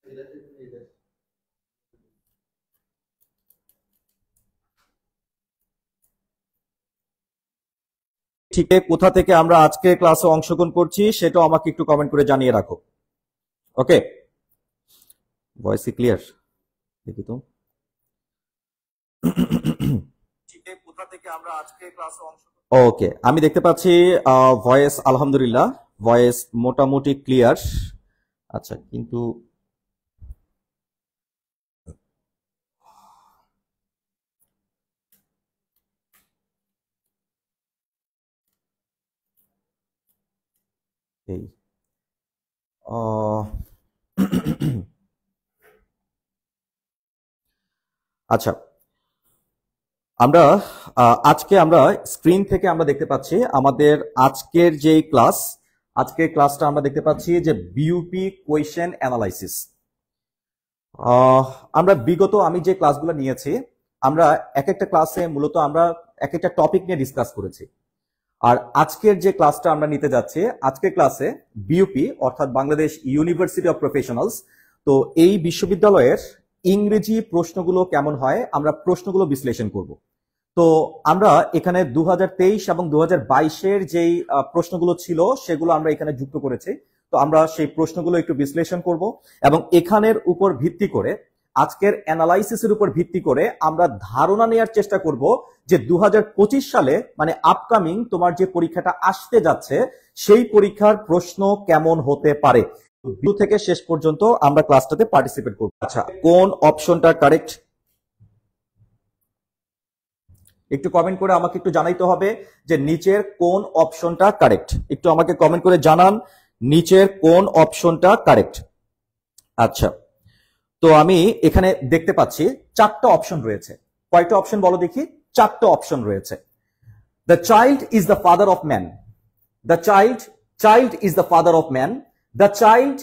ঠিক কোথা থেকে আমরা আজকে ক্লাসে অংশগ্রহণ করছি সেটাও আমাকে একটু কমেন্ট করে জানিয়ে রাখো। ওকে, ভয়েস ক্লিয়ার দেখি তো। কোথা থেকে আমরা আজকে ক্লাসে অংশগ্রহণ, ওকে আমি দেখতে পাচ্ছি ভয়েস আলহামদুলিল্লাহ ভয়েস মোটামুটি ক্লিয়ার। আচ্ছা কিন্তু এই আচ্ছা আমরা আজকে আমরা স্ক্রিন থেকে আমরা দেখতে পাচ্ছি আমাদের আজকের যে ক্লাস, আজকের ক্লাসটা আমরা দেখতে পাচ্ছি যে বিইউপি কোয়েশ্চেন অ্যানালাইসিস। আমরা বিগত আমি যে ক্লাসগুলো নিয়েছি আমরা এক একটা ক্লাসে মূলত আমরা এক একটা টপিক নিয়ে ডিসকাস করেছি। আর আজকের যে ক্লাসটা আমরা নিতে যাচ্ছি, আজকের ক্লাসে বিইউপি অর্থাৎ বাংলাদেশ ইউনিভার্সিটি অফ প্রফেশনালস, তো এই বিশ্ববিদ্যালয়ের ইংরেজি প্রশ্নগুলো কেমন হয় আমরা প্রশ্নগুলো বিশ্লেষণ করব। তো আমরা এখানে 2023 এবং 2022-এর যেই প্রশ্নগুলো ছিল সেগুলো আমরা এখানে যুক্ত করেছি। তো আমরা সেই প্রশ্নগুলো একটু বিশ্লেষণ করব এবং এখানের উপর ভিত্তি করে আজকের অ্যানালাইসিসের উপর ভিত্তি করে আমরা ধারণা নেওয়ার চেষ্টা করব যে 2025 সালে মানে আপকামিং তোমার যে পরীক্ষাটা আসতে যাচ্ছে সেই পরীক্ষার প্রশ্ন কেমন হতে পারে। শুরু থেকে শেষ পর্যন্ত আমরা ক্লাসটাতে পার্টিসিপেট করব। আচ্ছা, কোন অপশনটা কারেক্ট একটু কমেন্ট করে আমাকে একটু জানাইতে হবে যে নিচের কোন অপশনটা কারেক্ট। একটু আমাকে কমেন্ট করে জানান নিচের কোন অপশনটা কারেক্ট। আচ্ছা, তো আমি এখানে দেখতে পাচ্ছি চারটা অপশন রয়েছে। কয়টা অপশন বলো দেখি? চারটা অপশন রয়েছে। The child is the father of man, the child is the father of man, the child,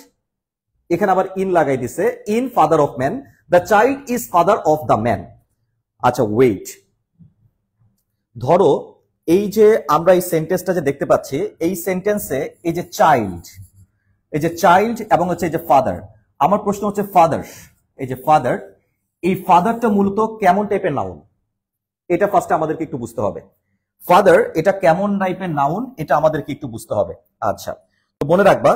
এখানে আবার ইন লাগাই দিছে, in father of man, the child is father of the man. আচ্ছা ওয়েট, ধরো এই যে আমরা এই সেন্টেন্সটা যে দেখতে পাচ্ছি এই সেন্টেন্সে এই যে চাইল্ড এবং হচ্ছে এই যে ফাদার, আমার প্রশ্ন হচ্ছে ফাদার, এই যে ফাদার, এই ফাদারটা মূলত কেমন টাইপের নাউন এটা ফার্স্টে আমাদেরকে একটু বুঝতে হবে। ফাদার এটা কেমন টাইপের নাউন এটা আমাদেরকে একটু বুঝতে হবে। আচ্ছা, তো মনে রাখবা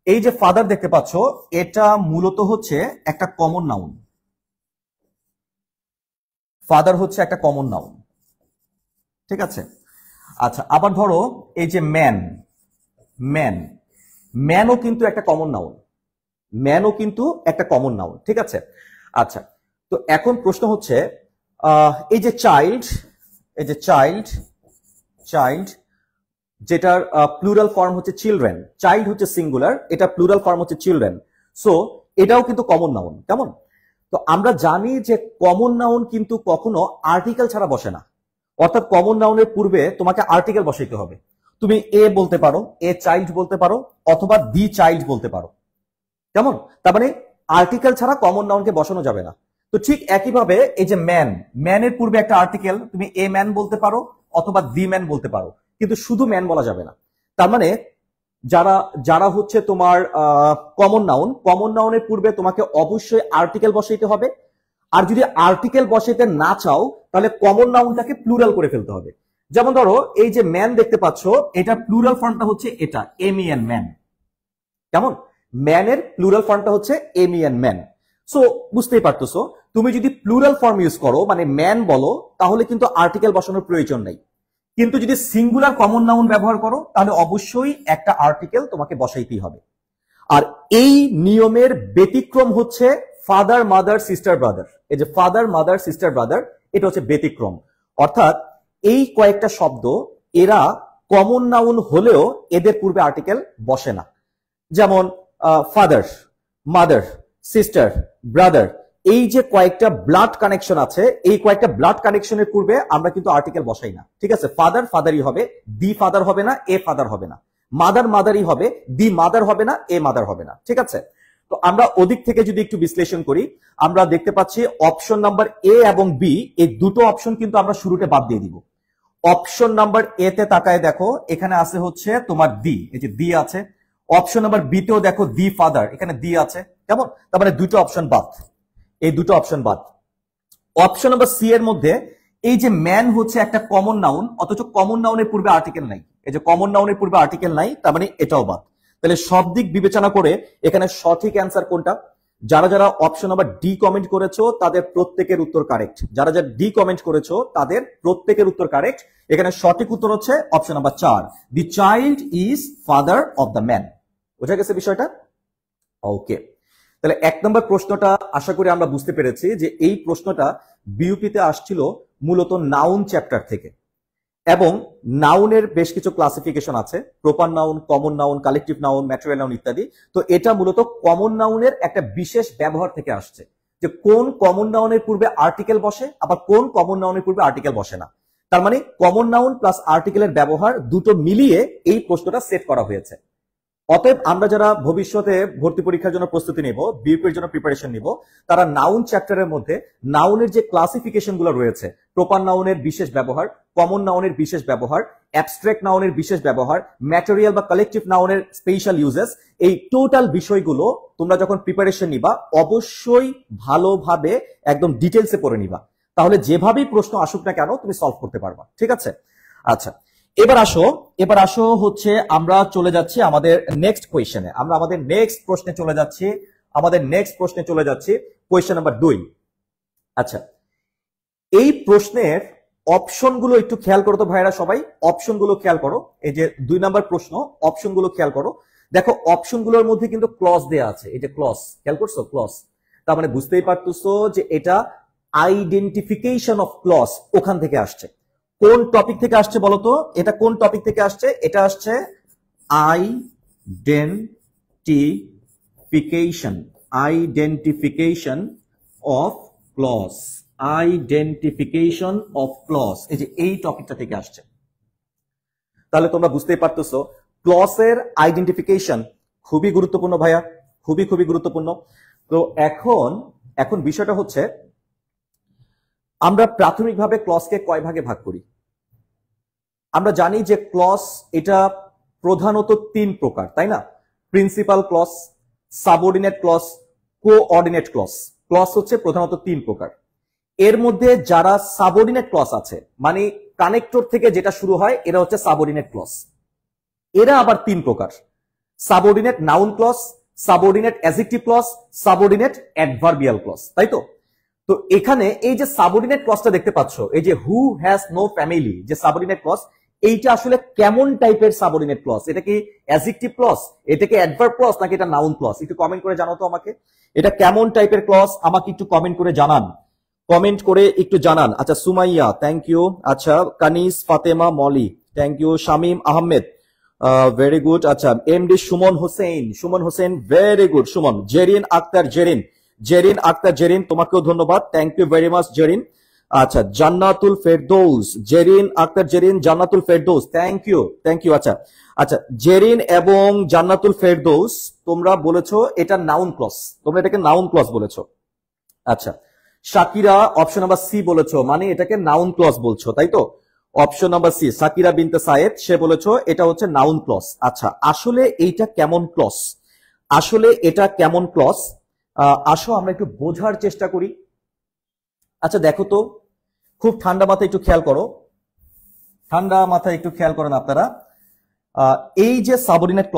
এই যে ফাদার দেখতে পাচ্ছ এটা মূলত হচ্ছে একটা কমন নাউন। ফাদার হচ্ছে একটা কমন নাউন, ঠিক আছে? আচ্ছা, আবার ধরো এই যে ম্যান, ম্যানও কিন্তু একটা কমন নাউন, ম্যানও কিন্তু একটা কমন নাউন, ঠিক আছে? আচ্ছা, তো এখন প্রশ্ন হচ্ছে এই যে চাইল্ড, এই যে চাইল্ড যেটার প্লুরাল ফর্ম হচ্ছে চিলড্রেন, চাইল্ড হচ্ছে সিঙ্গুলার, এটা প্লুরাল ফর্ম হচ্ছে চিলড্রেন, সো এটাও কিন্তু কমন নাউন। কেমন? তো আমরা জানি যে কমন নাউন কিন্তু কখনো আর্টিকেল ছাড়া বসে না, অর্থাৎ কমন নাউনের পূর্বে তোমাকে আর্টিকেল বসাইতে হবে। তুমি এ বলতে পারো, এ চাইল্ড বলতে পারো, অথবা দি চাইল্ড বলতে পারো। কেমন? তার মানে আর্টিকেল ছাড়া কমন নাউনকে বসানো যাবে না। তো ঠিক একইভাবে এই যে ম্যান, ম্যানের পূর্বে একটা আর্টিকেল, তুমি এ ম্যান বলতে পারো অথবা দি ম্যান বলতে পারো, কিন্তু শুধু ম্যান বলা যাবে না। তার মানে যারা হচ্ছে তোমার কমন নাউনের পূর্বে তোমাকে অবশ্যই আর্টিকেল বসাইতে হবে। আর যদি আর্টিকেল বসাইতে না চাও তাহলে কমন নাউনটাকে প্লুরাল করে ফেলতে হবে। যেমন ধরো এই যে ম্যান দেখতে পাচ্ছ, এটা প্লুরাল ফর্মটা হচ্ছে এটা এমিয়ান ম্যান। কেমন? ম্যানের প্লুরাল ফর্মটা হচ্ছে এমিয়ান ম্যান। সো বুঝতেই পারতেছো, তুমি যদি প্লুরাল ফর্ম ইউজ করো মানে ম্যান বলো তাহলে কিন্তু আর্টিকেল বসানোর প্রয়োজন নাই, কিন্তু যদি সিঙ্গুলার কমন নাউন ব্যবহার করো তাহলে অবশ্যই একটা আর্টিকেল তোমাকে বসাইতেই হবে। আর এই নিয়মের ব্যতিক্রম হচ্ছে ফাদার মাদার সিস্টার ব্রাদার। এই যে ফাদার মাদার সিস্টার ব্রাদার এটা হচ্ছে ব্যতিক্রম, অর্থাৎ এই কয়েকটা শব্দ এরা কমন নাউন হলেও এদের পূর্বে আর্টিকেল বসে না। যেমন ফাদার, মাদার, সিস্টার, ব্রাদার, এই যে কয়েকটা ব্লাড কানেকশন আছে এই কয়েকটা ব্লাড কানেকশনের পূর্বে আমরা কিন্তু আর্টিকেল বসাই না, ঠিক আছে? ফাদার ফাদারই হবে, দি ফাদার হবে না, এ ফাদার হবে না। মাদার মাদারই হবে, দি মাদার হবে না, এ মাদার হবে না, ঠিক আছে? তো আমরা ওদিক থেকে যদি একটু বিশ্লেষণ করি আমরা দেখতে পাচ্ছি অপশন নাম্বার এ এবং বি এই দুটো অপশন কিন্তু আমরা শুরুতে বাদ দিয়ে দিব। অপশন নাম্বার এ তে তাকায় দেখো এখানে আছে হচ্ছে তোমার দি, এই যে দি আছে। অপশন নাম্বার বি তেও দেখো দি ফাদার, এখানে দি আছে। কেমন? তার মানে দুটো অপশন বাদ, এই দুটো অপশন বাদ। অপশন নাম্বার সি এর মধ্যে এই যে ম্যান হচ্ছে একটা কমন নাউন, অথচ কমন নাউনের পূর্বে আর্টিকেল নাই, এই যে কমন নাউনের পূর্বে আর্টিকেল নাই, তার মানে এটাও বাদ। তাহলে সব দিক বিবেচনা করে এখানে সঠিক অ্যান্সার কোনটা? যারা যারা অপশন নাম্বার ডি কমেন্ট করেছো তাদের প্রত্যেকের উত্তর কারেক্ট, যারা যারা ডি কমেন্ট করেছো তাদের প্রত্যেকের উত্তর কারেক্ট। এখানে সঠিক উত্তর হচ্ছে option number 4, the child is father of the man. বোঝা গেছে বিষয়টা? ওকে, তাহলে 1 নম্বর প্রশ্নটা আশা করি আমরা বুঝতে পেরেছি যে এই প্রশ্নটা বিউপিতে আসছিল মূলত নাউন চ্যাপ্টার থেকে, এবং নাউনের বেশ কিছু ক্লাসিফিকেশন আছে, proper noun, common noun, collective noun, material noun ইত্যাদি। তো এটা মূলত কমন নাউনের একটা বিশেষ ব্যবহার থেকে আসছে, যে কোন কমন নাউনের পূর্বে আর্টিকেল বসে, আবার কোন কমন নাউনের পূর্বে আর্টিকেল বসে না। তার মানে কমন নাউন প্লাস আর্টিকেলের ব্যবহার দুটো মিলিয়ে এই প্রশ্নটা সেট করা হয়েছে। অতএব আমরা যারা ভবিষ্যতে ভর্তি পরীক্ষার জন্য প্রস্তুতি নেব, বিউপির জন্য প্রিপারেশন নিব, তারা নাউন চ্যাপ্টারের মধ্যে নাউনের যে ক্লাসিফিকেশন গুলো রয়েছে, প্রপার নাউনের বিশেষ ব্যবহার, কমন নাউনের বিশেষ ব্যবহার, অ্যাবস্ট্রাক্ট নাউনের বিশেষ ব্যবহার, ম্যাটেরিয়াল বা কালেকটিভ নাউনের স্পেশাল ইউজেস, এই টোটাল বিষয়গুলো তোমরা যখন প্রিপারেশন নিবা অবশ্যই ভালোভাবে একদম ডিটেলসে পড়ে নিবা, তাহলে যেভাবেই প্রশ্ন আসুক না কেন তুমি সলভ করতে পারবা। ঠিক আছে? আচ্ছা, এবার আসো হচ্ছে আমরা চলে যাচ্ছি আমাদের নেক্সট কোয়েশ্চেনে, আমরা আমাদের নেক্সট প্রশ্নে চলে যাচ্ছি, কোয়েশ্চেন নাম্বার 2। আচ্ছা, এই প্রশ্নের অপশনগুলো একটু খেয়াল করো তো ভাইরা, সবাই অপশনগুলো খেয়াল করো। এই যে 2 নাম্বার প্রশ্ন, অপশনগুলো খেয়াল করো। দেখো অপশনগুলোর মধ্যে কিন্তু ক্লজ দেয়া আছে, এই যে ক্লজ, খেয়াল করছো ক্লজ, তার মানে বুঝতেই পারতেছো যে এটা আইডেন্টিফিকেশন অফ ক্লজ ওখান থেকে আসছে। কোন টপিক থেকে আসছে বলতো? এটা কোন টপিক থেকে আসছে? এটা আসছে আইডেন্টিফিকেশন অফ ক্লজ, এই যে এই টপিকটা থেকে আসছে। তাহলে তোমরা বুঝতেই পারতেছো ক্লজের আইডেন্টিফিকেশন খুবই গুরুত্বপূর্ণ ভাইয়া, খুবই গুরুত্বপূর্ণ। তো এখন বিষয়টা হচ্ছে আমরা প্রাথমিকভাবে ক্লজকে কয় ভাগে ভাগ করি? আমরা জানি যে ক্লজ এটা প্রধানত 3 প্রকার, তাই না? Principal clause, subordinate clause, coordinate clause. Clause হচ্ছে প্রধানত 3 প্রকার। এর মধ্যে যারা সাবঅর্ডিনেট ক্লজ আছে, মানে কানেক্টর থেকে যেটা শুরু হয়, এরা হচ্ছে সাবঅর্ডিনেট ক্লজ। এরা আবার 3 প্রকার: subordinate noun clause, subordinate adjective clause, subordinate adverbial clause. তাই তো? তো এখানে এই যে সাবঅর্ডিনেট ক্লজটা দেখতে পাচ্ছ, এই যে হু হ্যাজ নো ফ্যামিলি, যে সাবঅর্ডিনেট ক্লজ, এইটা আসলে কেমন টাইপের সাবঅর্ডিনেট ক্লজ? এটা কি অ্যাডজেক্টিভ ক্লজ, এটা কি অ্যাডভার্ব ক্লজ, নাকি এটা নাউন ক্লজ? একটু কমেন্ট করে জানাও তো আমাকে, এটা কেমন টাইপের ক্লজ আমাকে একটু কমেন্ট করে জানান। আচ্ছা, সুমাইয়া থ্যাংক ইউ। আচ্ছা, Kanis Fatema Moli thank you. Shamim Ahmed very good. আচ্ছা, MD Sumon Hossain very good. Sumon, Jerin Akter Jerin তোমাকেও ধন্যবাদ, thank you very much Jerin. আচ্ছা, জান্নাতুল ফেরদৌস, জেরিন আক্তার জেরিন, জান্নাতুল ফেরদৌস, থ্যাংক ইউ। আচ্ছা, জেরিন এবং জান্নাতুল ফেরদৌস তোমরা বলেছো এটা নাউন ক্লজ, তোমরা এটাকে নাউন ক্লজ বলেছো। আচ্ছা, শাকিরা অপশন নাম্বার সি বলেছো, মানে এটাকে নাউন ক্লজ বলছো, তাই তো? অপশন নাম্বার সি, সাকিরা বিনতে সায়েদ, সে বলেছো এটা হচ্ছে নাউন ক্লজ। আচ্ছা, আসলে এইটা কেমন ক্লজ? আসো আমরা একটু বোঝার চেষ্টা করি। আচ্ছা দেখো তো, খুব ঠান্ডা মাথায় একটু খেয়াল করেন আপনারা। এই যে সাবঅর্ডিনেট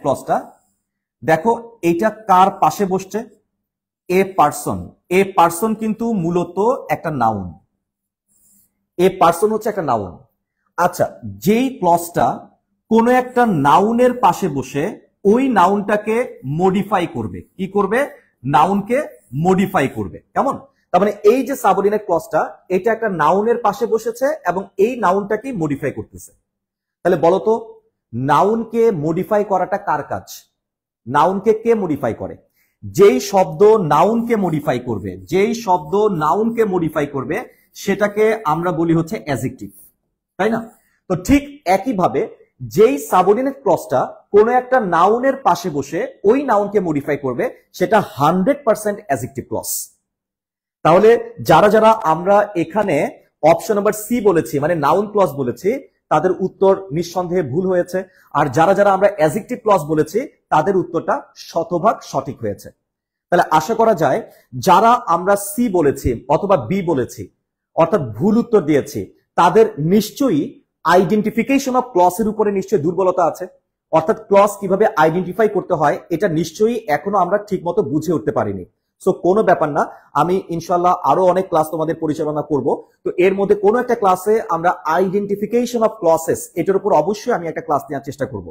ক্লজটা, দেখো এইটা কার পাশে বসছে? এ পার্সন কিন্তু মূলত একটা নাউন, হচ্ছে একটা নাউন। আচ্ছা, যেই ক্লজটা কোনো একটা নাউনের পাশে বসে ওই নাউনটাকে মডিফাই করবে, কি করবে? নাউনকে মডিফাই করবে। কেমন? তার মানে এই যে সাবঅর্ডিনেট ক্লজটা, এটা একটা নাউনের পাশে বসেছে এবং এই নাউনটাকে মডিফাই করতেছে। তাহলে বলো তো, নাউনকে মডিফাই করাটা কার কাজ? নাউনকে কে মডিফাই করে? যেই শব্দ নাউনকে মডিফাই করবে সেটাকে আমরা বলি হচ্ছে অ্যাডজেক্টিভ, তাই না? তো ঠিক একইভাবে যেই সাবঅর্ডিনেট ক্লজটা কোনো একটা নাউনের পাশে বসে ওই নাউনকে মডিফাই করবে, সেটা 100% অ্যাডজেক্টিভ ক্লজ। তাহলে যারা আমরা এখানে অপশন নাম্বার সি বলেছি, মানে নাউন ক্লজ বলেছি, তাদের উত্তর নিঃসন্দেহে ভুল হয়েছে। আর যারা আমরা অ্যাডজেক্টিভ ক্লজ বলেছি, তাদের উত্তরটা শতভাগ সঠিক হয়েছে। তাহলে আশা করা যায় যারা আমরা সি বলেছি অথবা বি বলেছি অর্থাৎ ভুল উত্তর দিয়েছি তাদের নিশ্চয়ই আইডেন্টিফিকেশন অফ ক্লসের উপরে নিশ্চয়ই দুর্বলতা আছে, অর্থাৎ ক্লস কিভাবে আইডেন্টিফাই করতে হয় এটা নিশ্চয়ই এখনো আমরা ঠিকমতো বুঝে উঠতে পারিনি। সো কোনো ব্যাপার না, আমি ইনশাল্লাহ আরো অনেক ক্লাস তোমাদের পরিচালনা করব। তো এর মধ্যে কোনো একটা ক্লাসে আমরা আইডেন্টিফিকেশন অফ ক্লসেস এটার উপর অবশ্যই আমি একটা ক্লাস নেওয়ার চেষ্টা করব।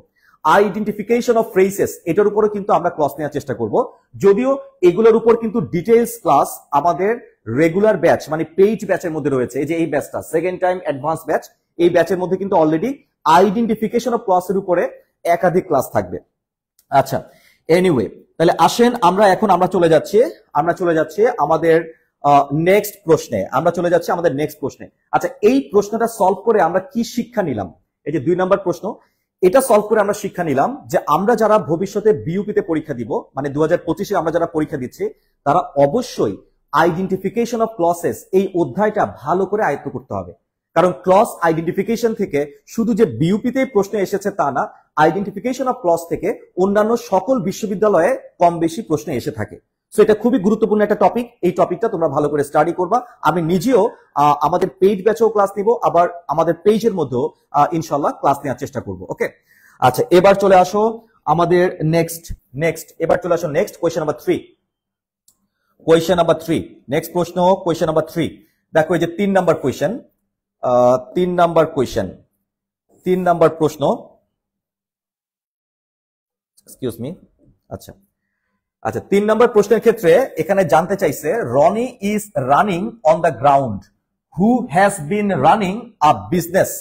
আইডেন্টিফিকেশন অফ ফ্রেজেস এটার উপরে কিন্তু আমরা ক্লাস নেওয়ার চেষ্টা করব, যদিও এগুলোর উপর কিন্তু ডিটেইলস ক্লাস আমাদের রেগুলার ব্যাচ মানে পেইড ব্যাচের মধ্যে রয়েছে। এই যে এই ব্যাচটা সেকেন্ড টাইম অ্যাডভান্স ব্যাচ, এই ব্যাচের মধ্যে কিন্তু অলরেডি আইডেন্টিফিকেশন অফ ক্লসের উপরে একাধিক ক্লাস থাকবে। আচ্ছা, এনিওয়ে, তাহলে আসেন আমরা চলে যাচ্ছি আমাদের নেক্সট প্রশ্নে। আচ্ছা, এই প্রশ্নটা সলভ করে আমরা কি শিক্ষা নিলাম? এই যে 2 নম্বর প্রশ্ন, এটা সলভ করে আমরা শিক্ষা নিলাম যে আমরা যারা ভবিষ্যতে বিইউপিতে পরীক্ষা দিব, মানে 2025-এ আমরা যারা পরীক্ষা দিচ্ছি তারা অবশ্যই আইডেন্টিফিকেশন অফ ক্লসেস এই অধ্যায়টা ভালো করে আয়ত্ত করতে হবে। কারণ ক্লস আইডেন্টিফিকেশন থেকে শুধু যে বিইউপিতে প্রশ্ন এসেছে তা না, আইডেন্টিফিকেশন অফ ক্লস থেকে অন্যান্য সকল বিশ্ববিদ্যালয়ে কম বেশি প্রশ্ন এসে থাকে। সো এটা খুবই গুরুত্বপূর্ণ একটা টপিক, এই টপিকটা তোমরা ভালো করে স্টাডি করবা। আমি নিজেও আমাদের পেইড ব্যাচেও ক্লাস নিব, আবার আমাদের পেজের মধ্যেও ইনশাল্লাহ ক্লাস নেওয়ার চেষ্টা করব। ওকে, আচ্ছা, এবার চলে আসো আমাদের নেক্সট কোয়েশ্চেন নাম্বার 3। নেক্সট প্রশ্ন, কোয়েশ্চেন নাম্বার 3। দেখো এই যে 3 নাম্বার প্রশ্ন, এক্সকিউজ মি। আচ্ছা, 3 নম্বর প্রশ্নের ক্ষেত্রে এখানে জানতে চাইছে Roni is running on the ground who has been running a business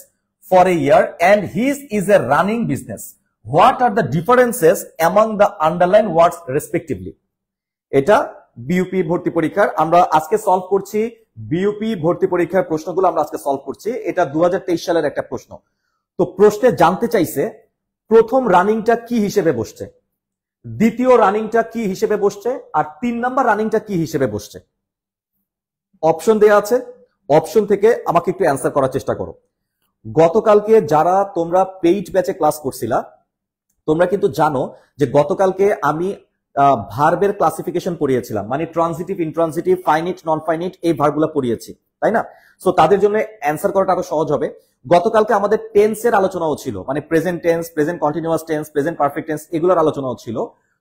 for a year and his is a running business, what are the differences among the underlined words respectively. এটা BUP ভর্তি পরীক্ষার আমরা আজকে সলভ করছি। BUP ভর্তি পরীক্ষার প্রশ্নগুলো আমরা আজকে সলভ করছি। এটা 2023 সালের একটা প্রশ্ন। তো প্রশ্নে জানতে চাইছে প্রথম রানিংটা কি হিসেবে বসছে, দ্বিতীয় রানিংটা কি হিসেবে বসছে, আর 3 নাম্বার রানিংটা কি হিসেবে বসছে। অপশন দেয়া আছে, অপশন থেকে আমাকে একটু অ্যান্সার করার চেষ্টা করো। গতকালকে যারা তোমরা পেইড ব্যাচে ক্লাস করছিলা তোমরা কিন্তু জানো যে গতকালকে আমি ভার্বের ক্লাসিফিকেশন পড়িয়েছিলাম, মানে transitive, intransitive, finite, non finite এই ভার্বগুলো পড়িয়েছি, তাই না? সো তাদের জন্য অ্যান্সার করাটা আরো সহজ হবে। গতকালকে আমাদের টেন্সের আলোচনাও ছিল, মানে present tense, present continuous tense, present perfect tense এগুলোর আলোচনাও ছিল।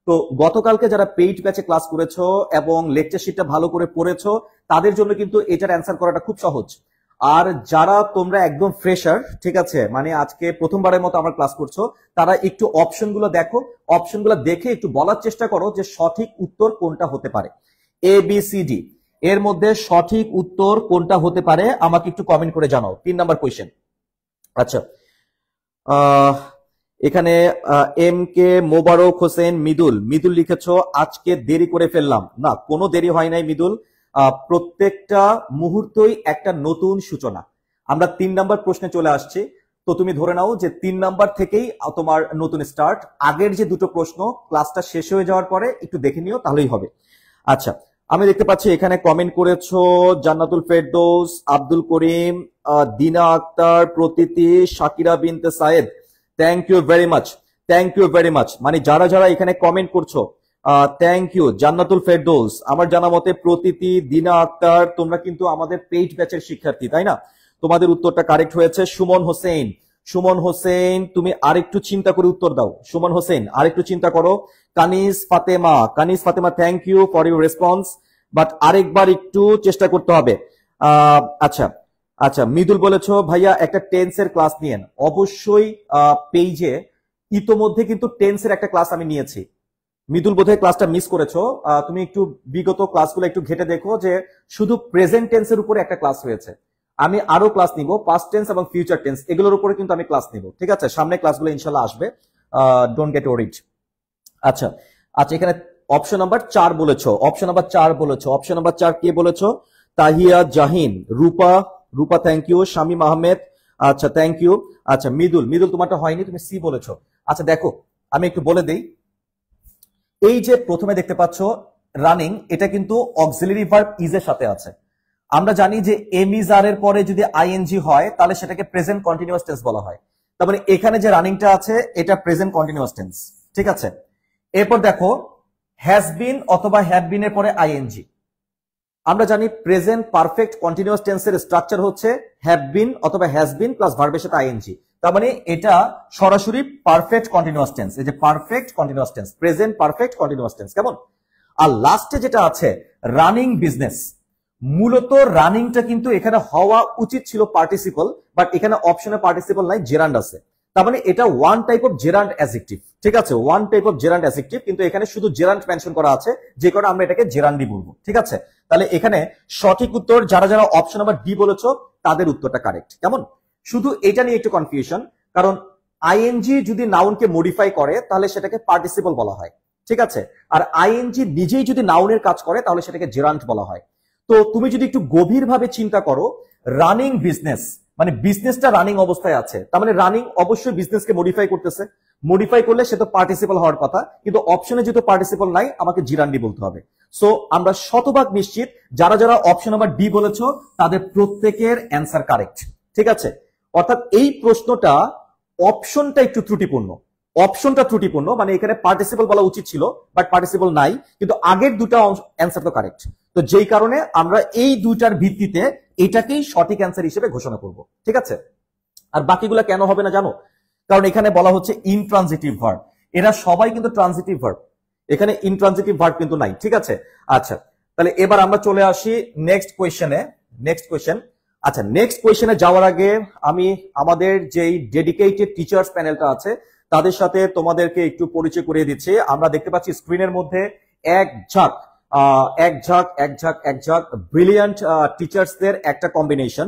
তো গতকালকে যারা পেইড ব্যাচে ক্লাস করেছো এবং লেকচার শিটটা ভালো করে পড়েছো তাদের জন্য কিন্তু এটার অ্যান্সার করাটা খুব সহজ। আর যারা তোমরা একদম ফ্রেশার, ঠিক আছে, মানে আজকে প্রথমবারের মতো আমার ক্লাস করছো, তারা একটু অপশনগুলো দেখো, অপশনগুলো দেখে একটু বলার চেষ্টা করো যে সঠিক উত্তর কোনটা হতে পারে। এ বি সি ডি এর মধ্যে সঠিক উত্তর কোনটা হতে পারে আমাকে একটু কমেন্ট করে জানাও। 3 নাম্বার কোয়েশ্চেন। আচ্ছা, এখানে এম কে মোবারক হোসেন মিদুল লিখেছো আজকে দেরি করে ফেললাম। না, কোনো দেরি হয় নাই মিদুল, প্রত্যেকটা মুহূর্তই একটা নতুন সূচনা। আমরা 3 নাম্বার প্রশ্নে চলে আসছি, তো তুমি ধরে নাও যে 3 নাম্বার থেকেই তোমার নতুন স্টার্ট। আগের যে দুটো প্রশ্ন ক্লাসটা শেষ হয়ে যাওয়ার পরে একটু দেখে নিও, তাহলেই হবে। আচ্ছা, আমি দেখতে পাচ্ছি এখানে কমেন্ট করেছো জান্নাতুল ফেরদৌস, আব্দুল করিম, দিনা Akter, Protiti, Shakira Binte Sayed. Thank you very much. মানে যারা যারা এখানে কমেন্ট করছো থ্যাংক ইউ। জান্নাতুল ফেরদৌস, আমার জানা মতে প্রতীতি, দিনা আক্তার তোমরা কিন্তু আমাদের পেইড ব্যাচের শিক্ষার্থী, তাই না? তোমাদের উত্তরটা কারেক্ট হয়েছে। সুমন হোসেন তুমি আরেকটু চিন্তা করে উত্তর দাও। সুমন হোসেন আরেকটু চিন্তা করো। Kaniz Fatema, thank you for your response, but আরেকবার একটু চেষ্টা করতে হবে। আচ্ছা, মিদুল বলেছো ভাইয়া একটা টেন্সের ক্লাস নিয়েন। অবশ্যই পেজে ইতোমধ্যে কিন্তু টেন্সের একটা ক্লাস আমি নিয়েছি। মিদুল বোধহয় ক্লাসটা মিস করেছো, তুমি একটু বিগত ক্লাসগুলো একটু ঘেটে দেখো যে শুধু প্রেজেন্ট টেন্সের উপরে একটা ক্লাস হয়েছে। আমি আরো ক্লাস নিব পাস্ট টেন্স এবং ফিউচার টেন্স এগুলোর উপরে কিন্তু আমি ক্লাস নিব, ঠিক আছে? সামনে ক্লাসগুলো ইনশাল্লাহ আসবে, ডোন্ট গেট ওরিড। আচ্ছা, এখানে অপশন নাম্বার 4 বলেছো। অপশন নাম্বার 4 কে বলেছো? তাহিয়া জাহিন, রূপা থ্যাংক ইউ, শামীম আহমেদ, আচ্ছা থ্যাংক ইউ। আচ্ছা, মিদুল তোমারটা হয়নি, তুমি সি বলেছো। আচ্ছা দেখো, আমি একটু বলে দেই, এই যে প্রথমে দেখতে পাচ্ছ রানিং, এটা কিন্তু অক্সিলারি ভার্ব ইজ এর সাথে আছে। আমরা জানি যে এম ইজ আর এর পরে যদি আইএনজি হয় তাহলে সেটাকে প্রেজেন্ট কন্টিনিউয়াস টেন্স বলা হয়। তার মানে এখানে যে রানিংটা আছে এটা প্রেজেন্ট কন্টিনিউয়াস টেন্স, ঠিক আছে? এরপর দেখো হ্যাজ বিন অথবা হ্যাভ বিন এর পরে আইএনজি। আমরা জানি প্রেজেন্ট পারফেক্ট কন্টিনিউয়াস টেন্সের স্ট্রাকচার হচ্ছে হ্যাভ বিন অথবা হ্যাজ বিন প্লাস ভার্বের সাথে আইএনজি। তার মানে এটা সরাসরি পারফেক্ট কন্টিনিউয়াস টেন্স, এই যে perfect continuous tense, present perfect continuous tense, কেমন? আর লাস্টে যেটা আছে রানিং বিজনেস, মূলত রানিংটা কিন্তু এখানে হওয়া উচিত ছিল পার্টিসিপল, বাট এখানে অপশনে পার্টিসিপল নাই, জেরান্ড আছে। তার মানে এটা one type of gerund adjective, ঠিক আছে, one type of gerund adjective, কিন্তু এখানে শুধু জেরান্ড মেনশন করা আছে, যে কারণে আমরা এটাকে জেরান্ডি বলবো, ঠিক আছে। তাহলে এখানে সঠিক উত্তর যারা যারা অপশন নাম্বার ডি বলেছো তাদের উত্তরটা কারেক্ট, কেমন? শুধু এটা নিয়ে একটু কনফিউশন, কারণ আইএনজি যদি নাউনকে মডিফাই করে তাহলে সেটাকে পার্টিসিপল বলা হয়, ঠিক আছে, আর আইএনজি নিজেই যদি নাউনের কাজ করে তাহলে সেটাকে জেরান্ড বলা হয়। তো তুমি যদি একটু গভীরভাবে চিন্তা করো, রানিং বিজনেস মানে বিজনেসটা রানিং অবস্থায় আছে, তার মানে রানিং অবশ্যই বিজনেসকে মডিফাই করতেছে, মডিফাই করলে সে তো পার্টিসিপল হওয়ার কথা, কিন্তু অপশনে যেহেতু পার্টিসিপল নাই আমাকে জিরান্ডি বলতে হবে। সো আমরা শতভাগ নিশ্চিত যারা যারা অপশন নাম্বার ডি বলেছো তাদের প্রত্যেকের অ্যান্সার কারেক্ট, ঠিক আছে। অর্থাৎ এই প্রশ্নটা অপশনটা একটু ত্রুটিপূর্ণ, অপশনটা ত্রুটিপূর্ণ, মানে এখানে পার্টিসিপল বলা উচিত ছিল বাট পার্টিসিপল নাই, কিন্তু আগের দুটা অ্যান্সার তো কারেক্ট। তো যেই কারণে আমরা এই দুইটার ভিত্তিতে এটাকেই সঠিক অ্যান্সার হিসেবে ঘোষণা করব, ঠিক আছে। আর বাকিগুলা কেন হবে না জানো? কারণ এখানে বলা হচ্ছে ইনট্রানজিটিভ ভার্ব, এরা সবাই কিন্তু ট্রানজিটিভ ভার্ব, এখানে ইনট্রানজিটিভ ভার্ব কিন্তু নাই, ঠিক আছে। আচ্ছা, তাহলে এবার আমরা চলে আসি নেক্সট কোয়েশ্চেনে। নেক্সট কোয়েশ্চেন, আচ্ছা নেক্সট কোয়েশ্চেনে যাওয়ার আগে আমি আমাদের যেই ডেডিকেটেড টিচার্স প্যানেলটা আছে তাদের সাথে তোমাদেরকে একটু পরিচয় করিয়ে দিচ্ছি। আমরা দেখতে পাচ্ছি স্ক্রিনের মধ্যে এক ঝাঁক ব্রিলিয়ান্ট টিচার্সদের একটা কম্বিনেশন।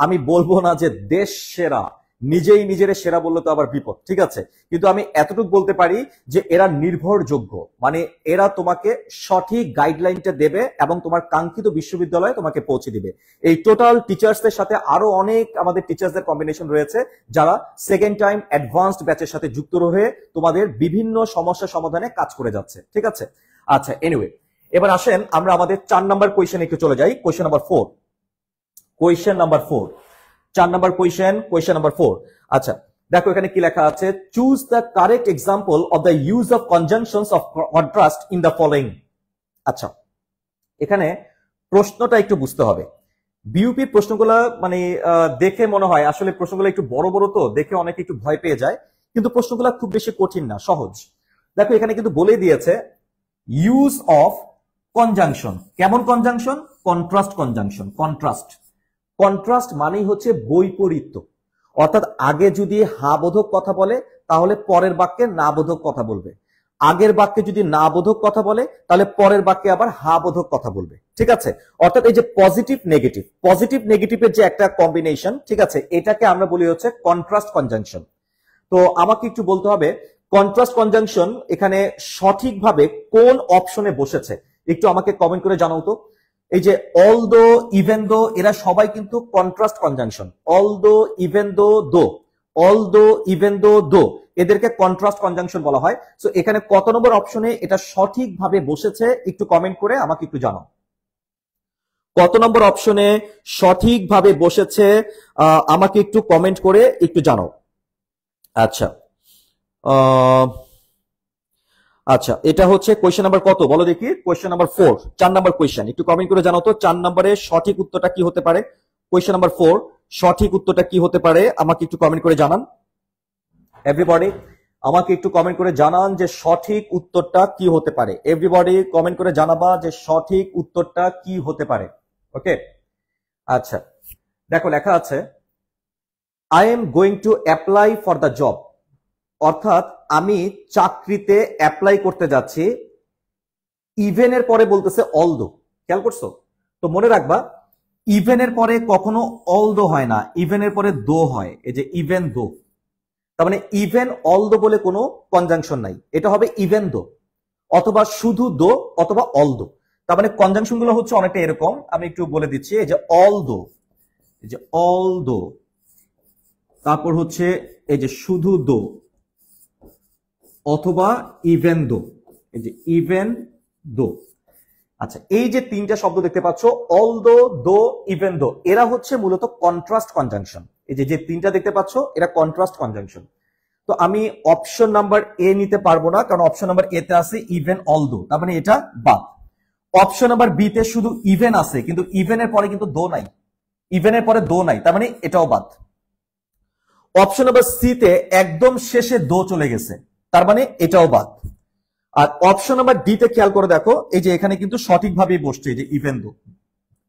আমি বলবো না যে দেশ সেরা, নিজেই নিজের সেরা বললে তো আবার বিপদ, ঠিক আছে, কিন্তু আমি এতটুকু বলতে পারি যে এরা নির্ভরযোগ্য, মানে এরা তোমাকে সঠিক গাইডলাইনটা দেবে এবং তোমার কাঙ্ক্ষিত বিশ্ববিদ্যালয়ে তোমাকে পৌঁছে দিবে। এই টোটাল টিচার্সদের সাথে আরো অনেক আমাদের টিচার্সদের কম্বিনেশন রয়েছে যারা সেকেন্ড টাইম অ্যাডভান্সড ব্যাচের সাথে যুক্ত হয়ে তোমাদের বিভিন্ন সমস্যা সমাধানে কাজ করে যাচ্ছে, ঠিক আছে। আচ্ছা এনিওয়ে, এবার আসেন আমরা আমাদের 4 নাম্বার কোয়েশ্চেনে একটু চলে যাই। Question number 4, question number 4, 4 number question, question number 4। আচ্ছা দেখো এখানে কি লেখা আছে, choose the correct example of the use of conjunctions of contrast in the following. আচ্ছা এখানে প্রশ্নটা একটু বুঝতে হবে। বিইউপির প্রশ্নগুলো মানে দেখে মনে হয় আসলে প্রশ্নগুলো একটু বড় বড়, তো দেখে অনেকে একটু ভয় পেয়ে যায়, কিন্তু প্রশ্নগুলো খুব বেশি কঠিন না, সহজ। দেখো এখানে কিন্তু বলে দিয়েছে ইউজ অফ কনজাংশন, কেমন conjunction? Contrast conjunction. Contrast, contrast মানেই হচ্ছে বৈপরীত্য, অর্থাৎ আগে যদি হা বোধক কথা বলে তাহলে পরের বাক্যে না বোধক কথা বলবে, আগের বাক্যে যদি না বোধক কথা বলে তাহলে পরের বাক্যে আবার হা বোধক কথা বলবে, ঠিক আছে। অর্থাৎ এই যে পজিটিভ নেগেটিভ, পজিটিভ নেগেটিভের যে একটা কম্বিনেশন, ঠিক আছে, এটাকে আমরা বলি হচ্ছে কন্ট্রাস্ট কনজাংশন। তো আমাকে একটু বলতে হবে কন্ট্রাস্ট কনজাংশন এখানে সঠিকভাবে কোন অপশনে বসেছে, একটু আমাকে কমেন্ট করে জানাও তো। এই যে অল দো, ইভেন দো, এরা সবাই কিন্তু কন্ট্রাস্ট কনজাংশন। অল দো, ইভেন দো, দো, অল দো, ইভেন দো, দো, এদেরকে কন্ট্রাস্ট কনজাংশন বলা হয়। সো এখানে কত নম্বর অপশনে এটা সঠিকভাবে বসেছে একটু কমেন্ট করে আমাকে একটু জানাও। কত নম্বর অপশনে সঠিকভাবে বসেছে আমাকে একটু কমেন্ট করে একটু জানাও। আচ্ছা আচ্ছা এটা হচ্ছে কোয়েশ্চেন নাম্বার কত বলো দেখি? কোয়েশ্চেন নাম্বার 4, 4 নাম্বার কোয়েশ্চেন, একটু কমেন্ট করে জানাও তো 4 নম্বরের সঠিক উত্তরটা কি হতে পারে। কোয়েশ্চেন নাম্বার 4 সঠিক উত্তরটা কি হতে পারে আমাকে একটু কমেন্ট করে জানান। এভরিবডি আমাকে একটু কমেন্ট করে জানান যে সঠিক উত্তরটা কি হতে পারে। এভরিবডি কমেন্ট করে জানাবা যে সঠিক উত্তরটা কি হতে পারে। ওকে আচ্ছা দেখো লেখা আছে I am going to apply for the job, অর্থাৎ আমি চাকরিতে অ্যাপ্লাই করতে যাচ্ছি। ইভেন এর পরে বলতেছে অলদো, খেয়াল করছো? তো মনে রাখবা ইভেন এর পরে কখনো অলদো হয় না, ইভেন এর পরে দো হয়, এই যে ইভেন দো। তার মানে ইভেন অলদো বলে কোনো কনজাংশন নাই, এটা হবে ইভেন দো অথবা শুধু দো অথবা অলদো। তার মানে কনজাংশন গুলো হচ্ছে অনেকটা এরকম, আমি একটু বলে দিচ্ছি। এই যে অলদো, এই যে অলদো, তারপর হচ্ছে এই যে শুধু দো অথবা ইভেন দো, এই যে ইভেন দো। আচ্ছা এই যে তিনটা শব্দ দেখতে পাচ্ছ অলদো, দো, ইভেন দো, এরা হচ্ছে মূলত কন্ট্রাস্ট কনজাংশন। এই যে তিনটা দেখতে পাচ্ছ এরা কন্ট্রাস্ট কনজাংশন। তো আমি অপশন নাম্বার এ নিতে পারবো না, কারণ অপশন নাম্বার এ তে আছে ইভেন অলদো, তার মানে এটা বাদ। অপশন নাম্বার বি তে শুধু ইভেন আছে, কিন্তু ইভেনের পরে কিন্তু দো নাই, ইভেনের পরে দো নাই, তার মানে এটাও বাদ। অপশন নাম্বার সি তে একদম শেষে দো চলে গেছে, তার মানে এটাও বাদ। আর অপশন নাম্বার ডি তে খেয়াল করে দেখো, এই যে এখানে কিন্তু সঠিকভাবেই বসছে, এই যে ইভেন দো,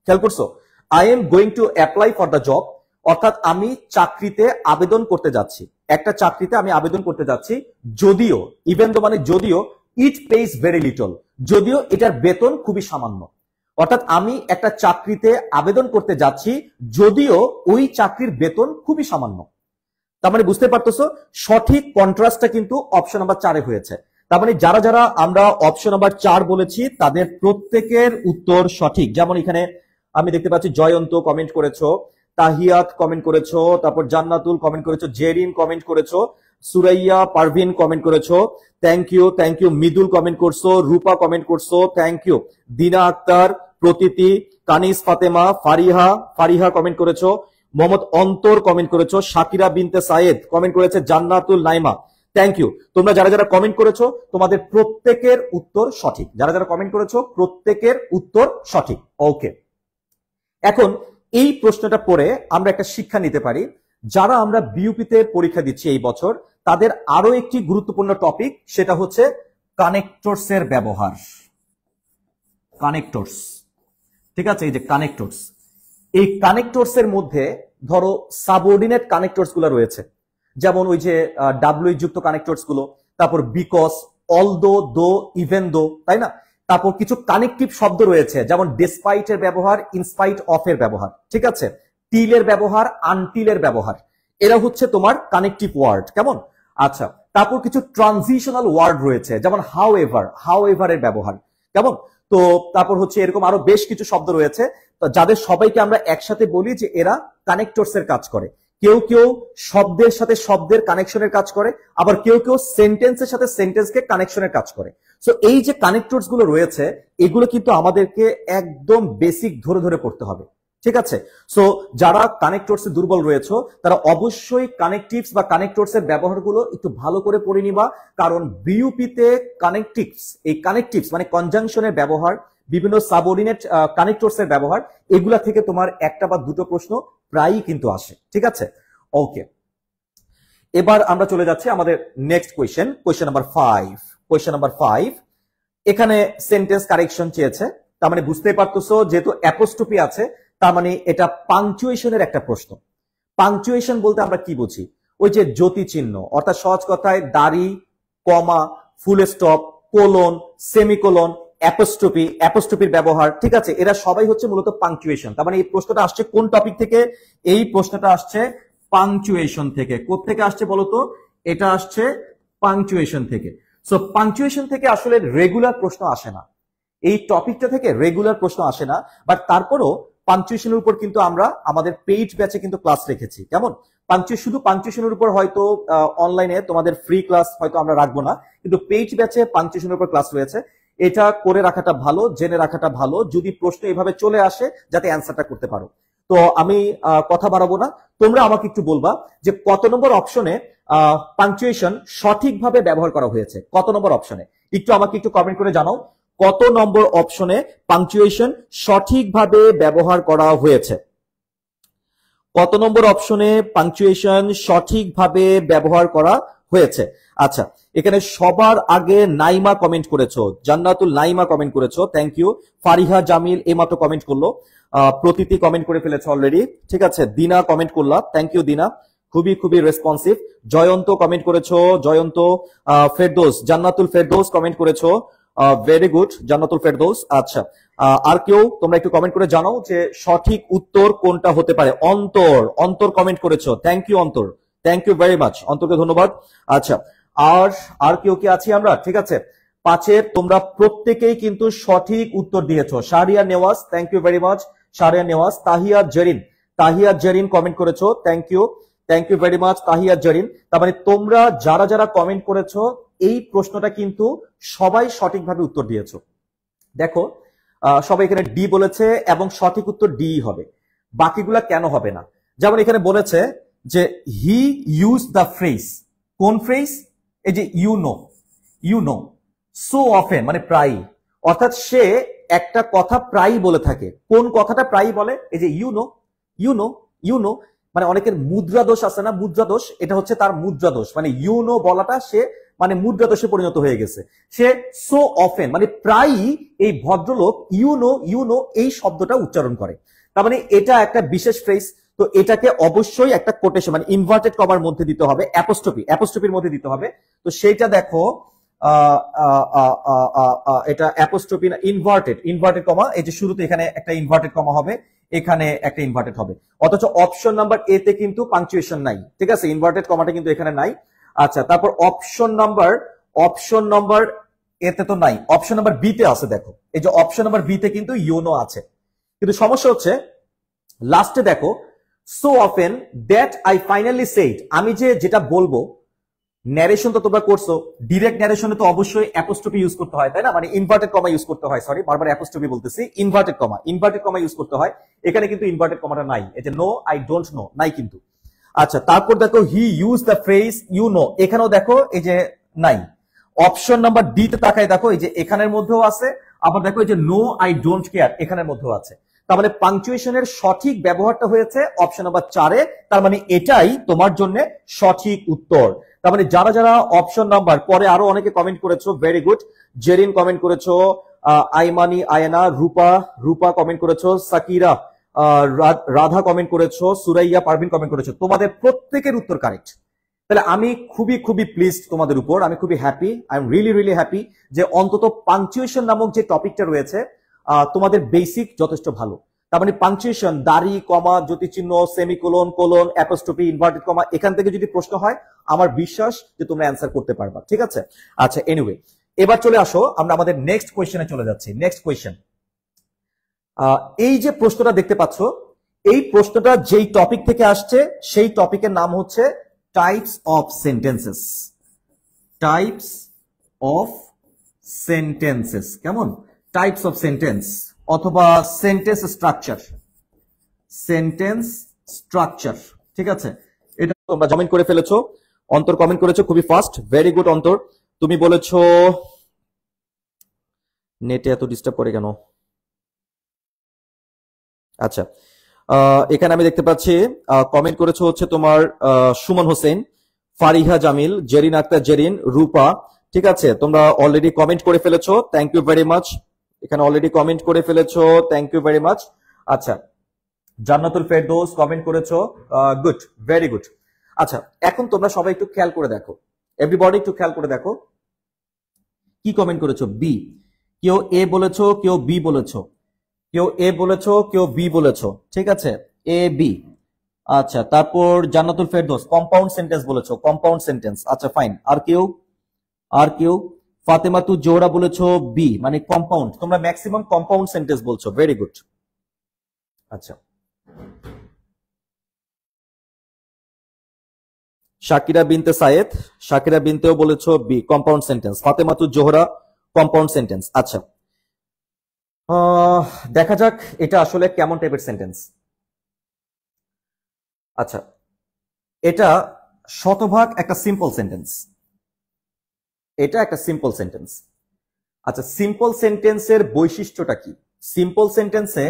খেয়াল করছো? I am going to apply for the job, অর্থাৎ আমি চাকরিতে আবেদন করতে যাচ্ছি, একটা চাকরিতে আমি আবেদন করতে যাচ্ছি, যদিও, ইভেন দো মানে যদিও, ইট পেইজ ভেরি লিটল, যদিও এটার বেতন খুবই সামান্য। অর্থাৎ আমি একটা চাকরিতে আবেদন করতে যাচ্ছি, যদিও ওই চাকরির বেতন খুবই সামান্য। তার মানে বুঝতে পারতেছো, সঠিক কন্ট্রাস্টটা কিন্তু অপশন নাম্বার 4 এ হয়েছে। তার মানে যারা যারা আমরা অপশন নাম্বার 4 বলেছি তাদের প্রত্যেকের উত্তর সঠিক। যেমন এখানে আমি দেখতে পাচ্ছি জয়ন্ত কমেন্ট করেছো, তাহিয়াত কমেন্ট করেছো, তারপর জান্নাতুল কমেন্ট করেছো, জেরিন কমেন্ট করেছো, সুরাইয়া পারভিন কমেন্ট করেছো, thank you, thank you. Midul comment করছো, রূপা কমেন্ট করছো, thank you. Dina Akter, Protiti, Kanis Fatema, Fariha comment করেছো, মোহাম্মদ অন্তর কমেন্ট করেছো, শাকিরা বিনতে সায়েদ কমেন্ট করেছে, জান্নাতুল নাইমা, থ্যাংক ইউ। তোমরা যারা যারা কমেন্ট করেছো তোমাদের প্রত্যেকের উত্তর সঠিক, যারা যারা কমেন্ট করেছো প্রত্যেকের উত্তর সঠিক। ওকে, এখন এই প্রশ্নটা পড়ে আমরা একটা শিক্ষা নিতে পারি। যারা আমরা বিইউপিতে পরীক্ষা দিচ্ছি এই বছর, তাদের আরো একটি গুরুত্বপূর্ণ টপিক, সেটা হচ্ছে কানেক্টরস এর ব্যবহার। কানেক্টরস, ঠিক আছে, এই যে কানেক্টরস, এই কানেক্টরস এর মধ্যে ধরো সাবঅর্ডিনেট কানেক্টরস গুলো রয়েছে, যেমন ওই যে ডাব্লিউ যুক্ত কানেক্টরস গুলো, তারপর বিকজ, অলদো, দো, ইভেন দো, তাই না? তারপর কিছু কানেকটিভ শব্দ রয়েছে, যেমন ডিসপাইট এর ব্যবহার, ইনস্পাইট অফ এর ব্যবহার, ঠিক আছে, টিল এর ব্যবহার, আনটিল এর ব্যবহার, এরা হচ্ছে তোমার কানেকটিভ ওয়ার্ড, কেমন? আচ্ছা, তারপর কিছু ট্রানজিশনাল ওয়ার্ড রয়েছে, যেমন হাউ এভার এর ব্যবহার, কেমন? তো তারপর হচ্ছে এরকম আরো বেশ কিছু শব্দ রয়েছে, যাদের সবাইকে আমরা একসাথে বলি যে এরা কানেক্টরস এর কাজ করে। কেউ কেউ শব্দের সাথে শব্দের কানেকশনের কাজ করে, আবার কেউ কেউ সেন্টেন্সের সাথে সেন্টেন্সকে কানেকশনের কাজ করে। সো এই যে কানেক্টরস গুলো রয়েছে, এগুলো কিন্তু আমাদেরকে একদম বেসিক ধরে ধরে পড়তে হবে, ঠিক আছে? সো যারা কানেক্টরসে দুর্বল রয়েছে তারা অবশ্যই কানেকটিভস বা কানেক্টরস এর ব্যবহারগুলো একটু ভালো করে পড়ে নিবা, কারণ বিইউপিতে এই কানেকটিভস মানে কনজাংশনের ব্যবহার, বিভিন্ন সাবঅর্ডিনেট কানেক্টরস এর ব্যবহার, এগুলা থেকে তোমার একটা বা দুটো প্রশ্ন প্রায়ই কিন্তু আসে, ঠিক আছে? ওকে, এবার আমরা চলে যাচ্ছি আমাদের নেক্সট কোয়েশ্চেন নাম্বার 5। এখানে সেন্টেন্স কারেকশন চেয়েছে, তার মানে বুঝতেই পারতেছো যেহেতু অ্যাপোস্ট্রফি আছে, তার মানে এটা পাংচুয়েশনের একটা প্রশ্ন। পাংচুয়েশন বলতে আমরা কি বুঝি? ওই যে জ্যোতি চিহ্ন, অর্থাৎ সহজ কথায় দাড়ি, কমা, ফুল স্টপ, কোলন, সেমিকোলন, অ্যাপোস্ট্রফির ব্যবহার, ঠিক আছে, এরা সবাই হচ্ছে মূলত পাংচুয়েশন। তার মানে এই প্রশ্নটা আসছে কোন টপিক থেকে? এই প্রশ্নটা আসছে পাংচুয়েশন থেকে। কোত্থেকে আসছে বলতো? এটা আসছে পাংচুয়েশন থেকে। সো পাংচুয়েশন থেকে আসলে রেগুলার প্রশ্ন আসে না, এই টপিকটা থেকে রেগুলার প্রশ্ন আসে না, বাট তারপরও পাংচুয়েশনের উপর কিন্তু আমরা আমাদের পেইড ব্যাচে কিন্তু ক্লাস রেখেছি, কেমন? শুধু পাংচুয়েশনের উপর হয়তো অনলাইনে তোমাদের ফ্রি ক্লাস হয়তো আমরা রাখবো না, কিন্তু পেইড ব্যাচে পাংচুয়েশনের উপর ক্লাস রয়েছে। এটা করে রাখাটা ভালো, জেনে রাখাটা ভালো, যদি প্রশ্ন এভাবে চলে আসে যাতে অ্যান্সারটা করতে পারো। তো আমি কথা বাড়াবো না, তোমরা আমাকে একটু বলবা যে কত নম্বর অপশনে পাংচুয়েশন সঠিকভাবে ব্যবহার করা হয়েছে, কত নম্বর অপশনে? আমাকে একটু কমেন্ট করে জানাও কত নম্বর অপশনে পাংচুয়েশন সঠিকভাবে ব্যবহার করা হয়েছে। কত নম্বর অপশনে পাংচুয়েশন সঠিকভাবে ব্যবহার করা হয়েছে? আচ্ছা, এখানে সবার আগে নাইমা কমেন্ট করেছো, জান্নাতুল নাইমা কমেন্ট করেছো, থ্যাংক ইউ। ফারিহা জামিল এইমাত্র কমেন্ট করলো, প্রতীতি কমেন্ট করে ফেলেছে অলরেডি, ঠিক আছে। দিনা কমেন্ট করলা, থ্যাংক ইউ দিনা, খুবই রেসপন্সিভ। জয়ন্ত কমেন্ট করেছো, জয়ন্ত। ফেরদৌস, জান্নাতুল ফেরদৌস কমেন্ট করেছো, ভেরি গুড জান্নাতুল ফেরদৌস। আচ্ছা, আর কেউ তোমরা একটু কমেন্ট করে জানাও যে সঠিক উত্তর কোনটা হতে পারে। অন্তর কমেন্ট করেছো, থ্যাংক ইউ অন্তর, থ্যাংক ইউ ভেরি মাচ, অন্তরকে ধন্যবাদ। আচ্ছা, আর কেউ কি আছি আমরা? ঠিক আছে, 5 তোমরা প্রত্যেকেই কিন্তু সঠিক উত্তর দিয়েছো। Shahriya Newaz, thank you very much Shahriya Newaz. Tahiya Jerin comment করেছো, thank you very much Tahiya Jerin. তার মানে তোমরা যারা যারা কমেন্ট করেছো এই প্রশ্নটা কিন্তু সবাই সঠিকভাবে উত্তর দিয়েছো। দেখো, সবাই এখানে ডি বলেছে এবং সঠিক উত্তর ডি হবে, বাকিগুলা কেন হবে না? যেমন এখানে বলেছে যে হি ইউজ দ্য ফ্রেজ, কোন ফ্রেজ? এই যে ইউ নো সো অফেন মানে প্রায়, অর্থাৎ সে একটা কথা প্রায় বলে থাকে। কোন কথাটা প্রায় বলে? এই যে ইউ নো মানে অনেকের মুদ্রা দোষ আছে না, মুদ্রা দোষ, এটা হচ্ছে তার মুদ্রা দোষ, মানে ইউ নো বলাটা সে মানে মুদ্রা দোষে পরিণত হয়ে গেছে। সে সো অফেন মানে প্রায়ই এই ভদ্রলোক ইউ নো এই শব্দটা উচ্চারণ করে। তার মানে এটা একটা বিশেষ ফ্রেজ। তো এটাকে অবশ্যই একটা কোটেশন মানে ইনভার্টেড কমার মধ্যে দিতে হবে, অ্যাপোস্ট্রফির মধ্যে দিতে হবে। তো সেইটা দেখো এটা অ্যাপোস্ট্রফি না ইনভার্টেড কমা, এই যে শুরুতে এখানে একটা ইনভার্টেড কমা হবে, এখানে একটা ইনভার্টেড হবে। অথচ অপশন নাম্বার এ তে কিন্তু পাংচুয়েশন নাই, ঠিক আছে, ইনভার্টেড কমাটা কিন্তু এখানে নাই। আচ্ছা, তারপর অপশন নাম্বার এতে তো নাই, অপশন নাম্বার বি তে আছে। দেখো এই যে অপশন নাম্বার বি তে কিন্তু ইউনো আছে, কিন্তু সমস্যা হচ্ছে লাস্টে দেখো so often that I finally said, আমি যেটা বলবো, ন্যারেশন তো তোমরা করছো, ডিরেক্ট ন্যারেশনে তো অবশ্যই অ্যাপোস্ট্রফি ইউজ করতে হয়, তাই না, মানে ইনভার্টেড কমা ইউজ করতে হয়, সরি বারবার অ্যাপোস্ট্রফি বলতেছি, ইনভার্টেড কমা ইউজ করতে হয়। এখানে কিন্তু ইনভার্টেড কমাটা নাই, এই যে নো আই ডোন্ট নো নাই কিন্তু। আচ্ছা, তারপর দেখো he use the phrase you know, এখানেও দেখো এই যে নাই। অপশন নাম্বার ডি তে তাকায় দেখো, এই যে এখানের মধ্যেও আছে, আবার দেখো এই যে নো আই ডোন্ট কেয়ার এখানের মধ্যেও আছে। তার মানে পাংচুয়েশনের সঠিক ব্যবহারটা হয়েছে অপশন নাম্বার 4-এ, তার মানে এটাই তোমার জন্য সঠিক উত্তর। তার মানে যারা যারা অপশন নাম্বার, পরে আরো অনেকে কমেন্ট করেছো, ভেরি গুড, জেরিন কমেন্ট করেছো, আইমানি আয়না, রূপা কমেন্ট করেছো, সাকিরা, রাধা কমেন্ট করেছো, সুরাইয়া পারভিন কমেন্ট করেছো, তোমাদের প্রত্যেকের উত্তর কারেক্ট। তাহলে আমি খুবই প্লিজড তোমাদের উপর, আমি খুবই happy, I am really happy যে অন্তত পাংচুয়েশন নামক যে টপিকটা রয়েছে তোমাদের বেসিক যথেষ্ট ভালো। তার মানে পাংচুয়েশন, দাড়ি, কমা, জ্যোতিচিহ্ন, semicolon, colon, apostrophe, inverted comma, এখান থেকে যদি প্রশ্ন হয় আমার বিশ্বাস যে তোমরা অ্যান্সার করতে পারবা, ঠিক আছে। আচ্ছা, এনিওয়ে এবার চলে আসো, আমরা আমাদের নেক্সট কোয়েশ্চেনে চলে যাচ্ছি। নেক্সট কোয়েশ্চেন, এই যে প্রশ্নটা দেখতে পাচ্ছ, এই প্রশ্নটা যেই টপিক থেকে আসছে সেই টপিকের নাম হচ্ছে types of sentences. Types of sentences, কেমন, টাইপস অফ সেন্টেন্স অথবা সেন্টেন্স স্ট্রাকচার, ঠিক আছে। এটা তোমরা কমেন্ট করে ফেলেছো, অন্তর কমেন্ট করেছো খুবই ফাস্ট, ভেরি গুড অন্তর। তুমি বলেছো নেটে এত ডিস্টার্ব করে কেন? আচ্ছা, এখানে আমি দেখতে পাচ্ছি কমেন্ট করেছো হচ্ছে তোমার সুমন হোসেন, ফারিহা জামিল, জেরিন আক্তার জেরিন, রূপা, ঠিক আছে, তোমরা অলরেডি কমেন্ট করে ফেলেছো, থ্যাংক ইউ ভেরি মাচ। এখানে অলরেডি কমেন্ট করে ফেলেছো, থ্যাংক ইউ ভেরি মাচ। আচ্ছা, জান্নাতুল ফেরদৌস কমেন্ট করেছো, গুড, ভেরি গুড। আচ্ছা, এখন তোমরা সবাই একটু খেয়াল করে দেখো, এভরিবডি একটু খেয়াল করে দেখো কি কমেন্ট করেছো। বি, কেউ এ বলেছো, কেউ বি বলেছো, কেউ এ বলেছো, কেউ বি বলেছো, ঠিক আছে, এ বি। আচ্ছা, তারপর জান্নাতুল ফেরদৌস কম্পাউন্ড সেন্টেন্স বলেছো, কম্পাউন্ড সেন্টেন্স, আচ্ছা ফাইন। আর কেউ ফাতেমাতু জোহরা বলেছো বি মানে কম্পাউন্ড, তোমরা ম্যাক্সিমাম কম্পাউন্ড সেন্টেন্স বলছো, ভেরি গুড। আচ্ছা, শাকিরা বিনতে সায়েদ, শাকিরা বিনতেও বলেছো B compound sentence, Fatematu Johra compound sentence. আচ্ছা, দেখা যাক এটা আসলে কেমন টাইপের সেন্টেন্স। আচ্ছা, এটা শতভাগ একটা সিম্পল সেন্টেন্স, এটা একটা সিম্পল সেন্টেন্স। আচ্ছা, সিম্পল সেন্টেন্সের বৈশিষ্ট্যটা কি? সিম্পল সেন্টেন্সে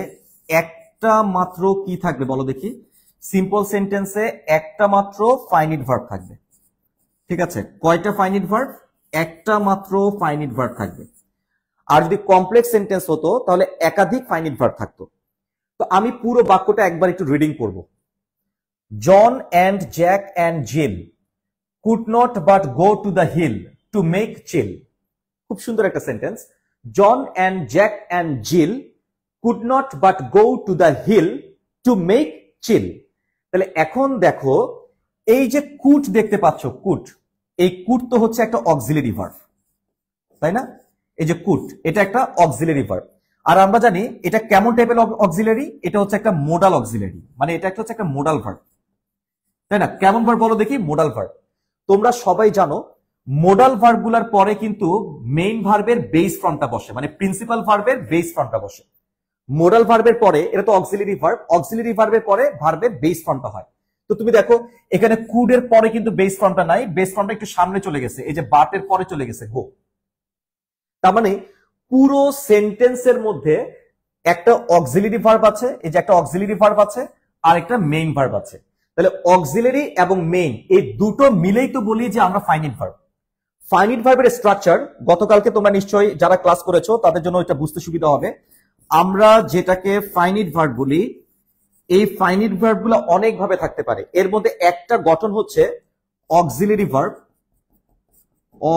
একটা মাত্র কি থাকবে বলো দেখি? সিম্পল সেন্টেন্সে একটা মাত্র ফাইনিট ভার্ব থাকবে, ঠিক আছে। কয়টা ফাইনিট ভার্ব? একটা মাত্র ফাইনিট ভার্ব থাকবে। আর যদি কমপ্লেক্স সেন্টেন্স হতো তাহলে একাধিক ফাইনিট ভার্ব থাকতো। তো আমি পুরো বাক্যটা একবার একটু রিডিং করব। John and Jack and Jill could not but go to the hill to make chill. খুব সুন্দর একটা sentence. John and Jack and Jill could not but go to the hill to make chill. তাহলে এখন দেখো এই যে could দেখতে পাচ্ছ, কুড, এই কুড তো হচ্ছে একটা অক্সিলারি ভার্ব, তাই না? এই যে কুড, এটা একটা অক্সিলারি ভার্ব। আর আমরা জানি এটা কেমন টাইপের অক্সিলারি, এটা হচ্ছে একটা মোডাল অক্সিলারি, মানে এটা একটা হচ্ছে একটা মোডাল ভার্ব, তাই না? কেমন ভার্ব বলো দেখি? Modal verb. তোমরা সবাই জানো মোডাল ভার্ব গুলার পরে কিন্তু মেইন ভার্বের বেস ফর্মটা বসে, মানে প্রিন্সিপাল ভার্বের বেস ফর্মটা বসে। মোডাল ভার্বের পরে, এটা তো অক্সিলারি ভার্ব, অক্সিলারি ভার্বের পরে ভার্বের বেস ফর্মটা হয়। তো তুমি দেখো এখানে কুড এর পরে কিন্তু বেস ফর্মটা নাই, বেস ফর্মটা একটু সামনে চলে গেছে, এই যে বাট এর পরে চলে গেছে গো। তার মানে পুরো সেন্টেন্সের মধ্যে একটা অক্সিলারি ভার্ব আছে, এই যে একটা অক্সিলারি ভার্ব আছে আর একটা মেইন ভার্ব আছে। তাহলে অক্সিলারি এবং মেইন এই দুটো মিলেই তো বলি যে আমরা ফাইনাইট ভার্ব। ফাইনাইট ভার্বের স্ট্রাকচার গতকালকে তোমরা নিশ্চয়ই যারা ক্লাস করেছো তাদের জন্য এটা বুঝতে সুবিধা হবে। আমরা যেটাকে ফাইনাইট ভার্ব বলি, এই ফাইনাইট ভার্ব গুলো অনেক ভাবে থাকতে পারে। এর মধ্যে একটা গঠন হচ্ছে auxiliary verb,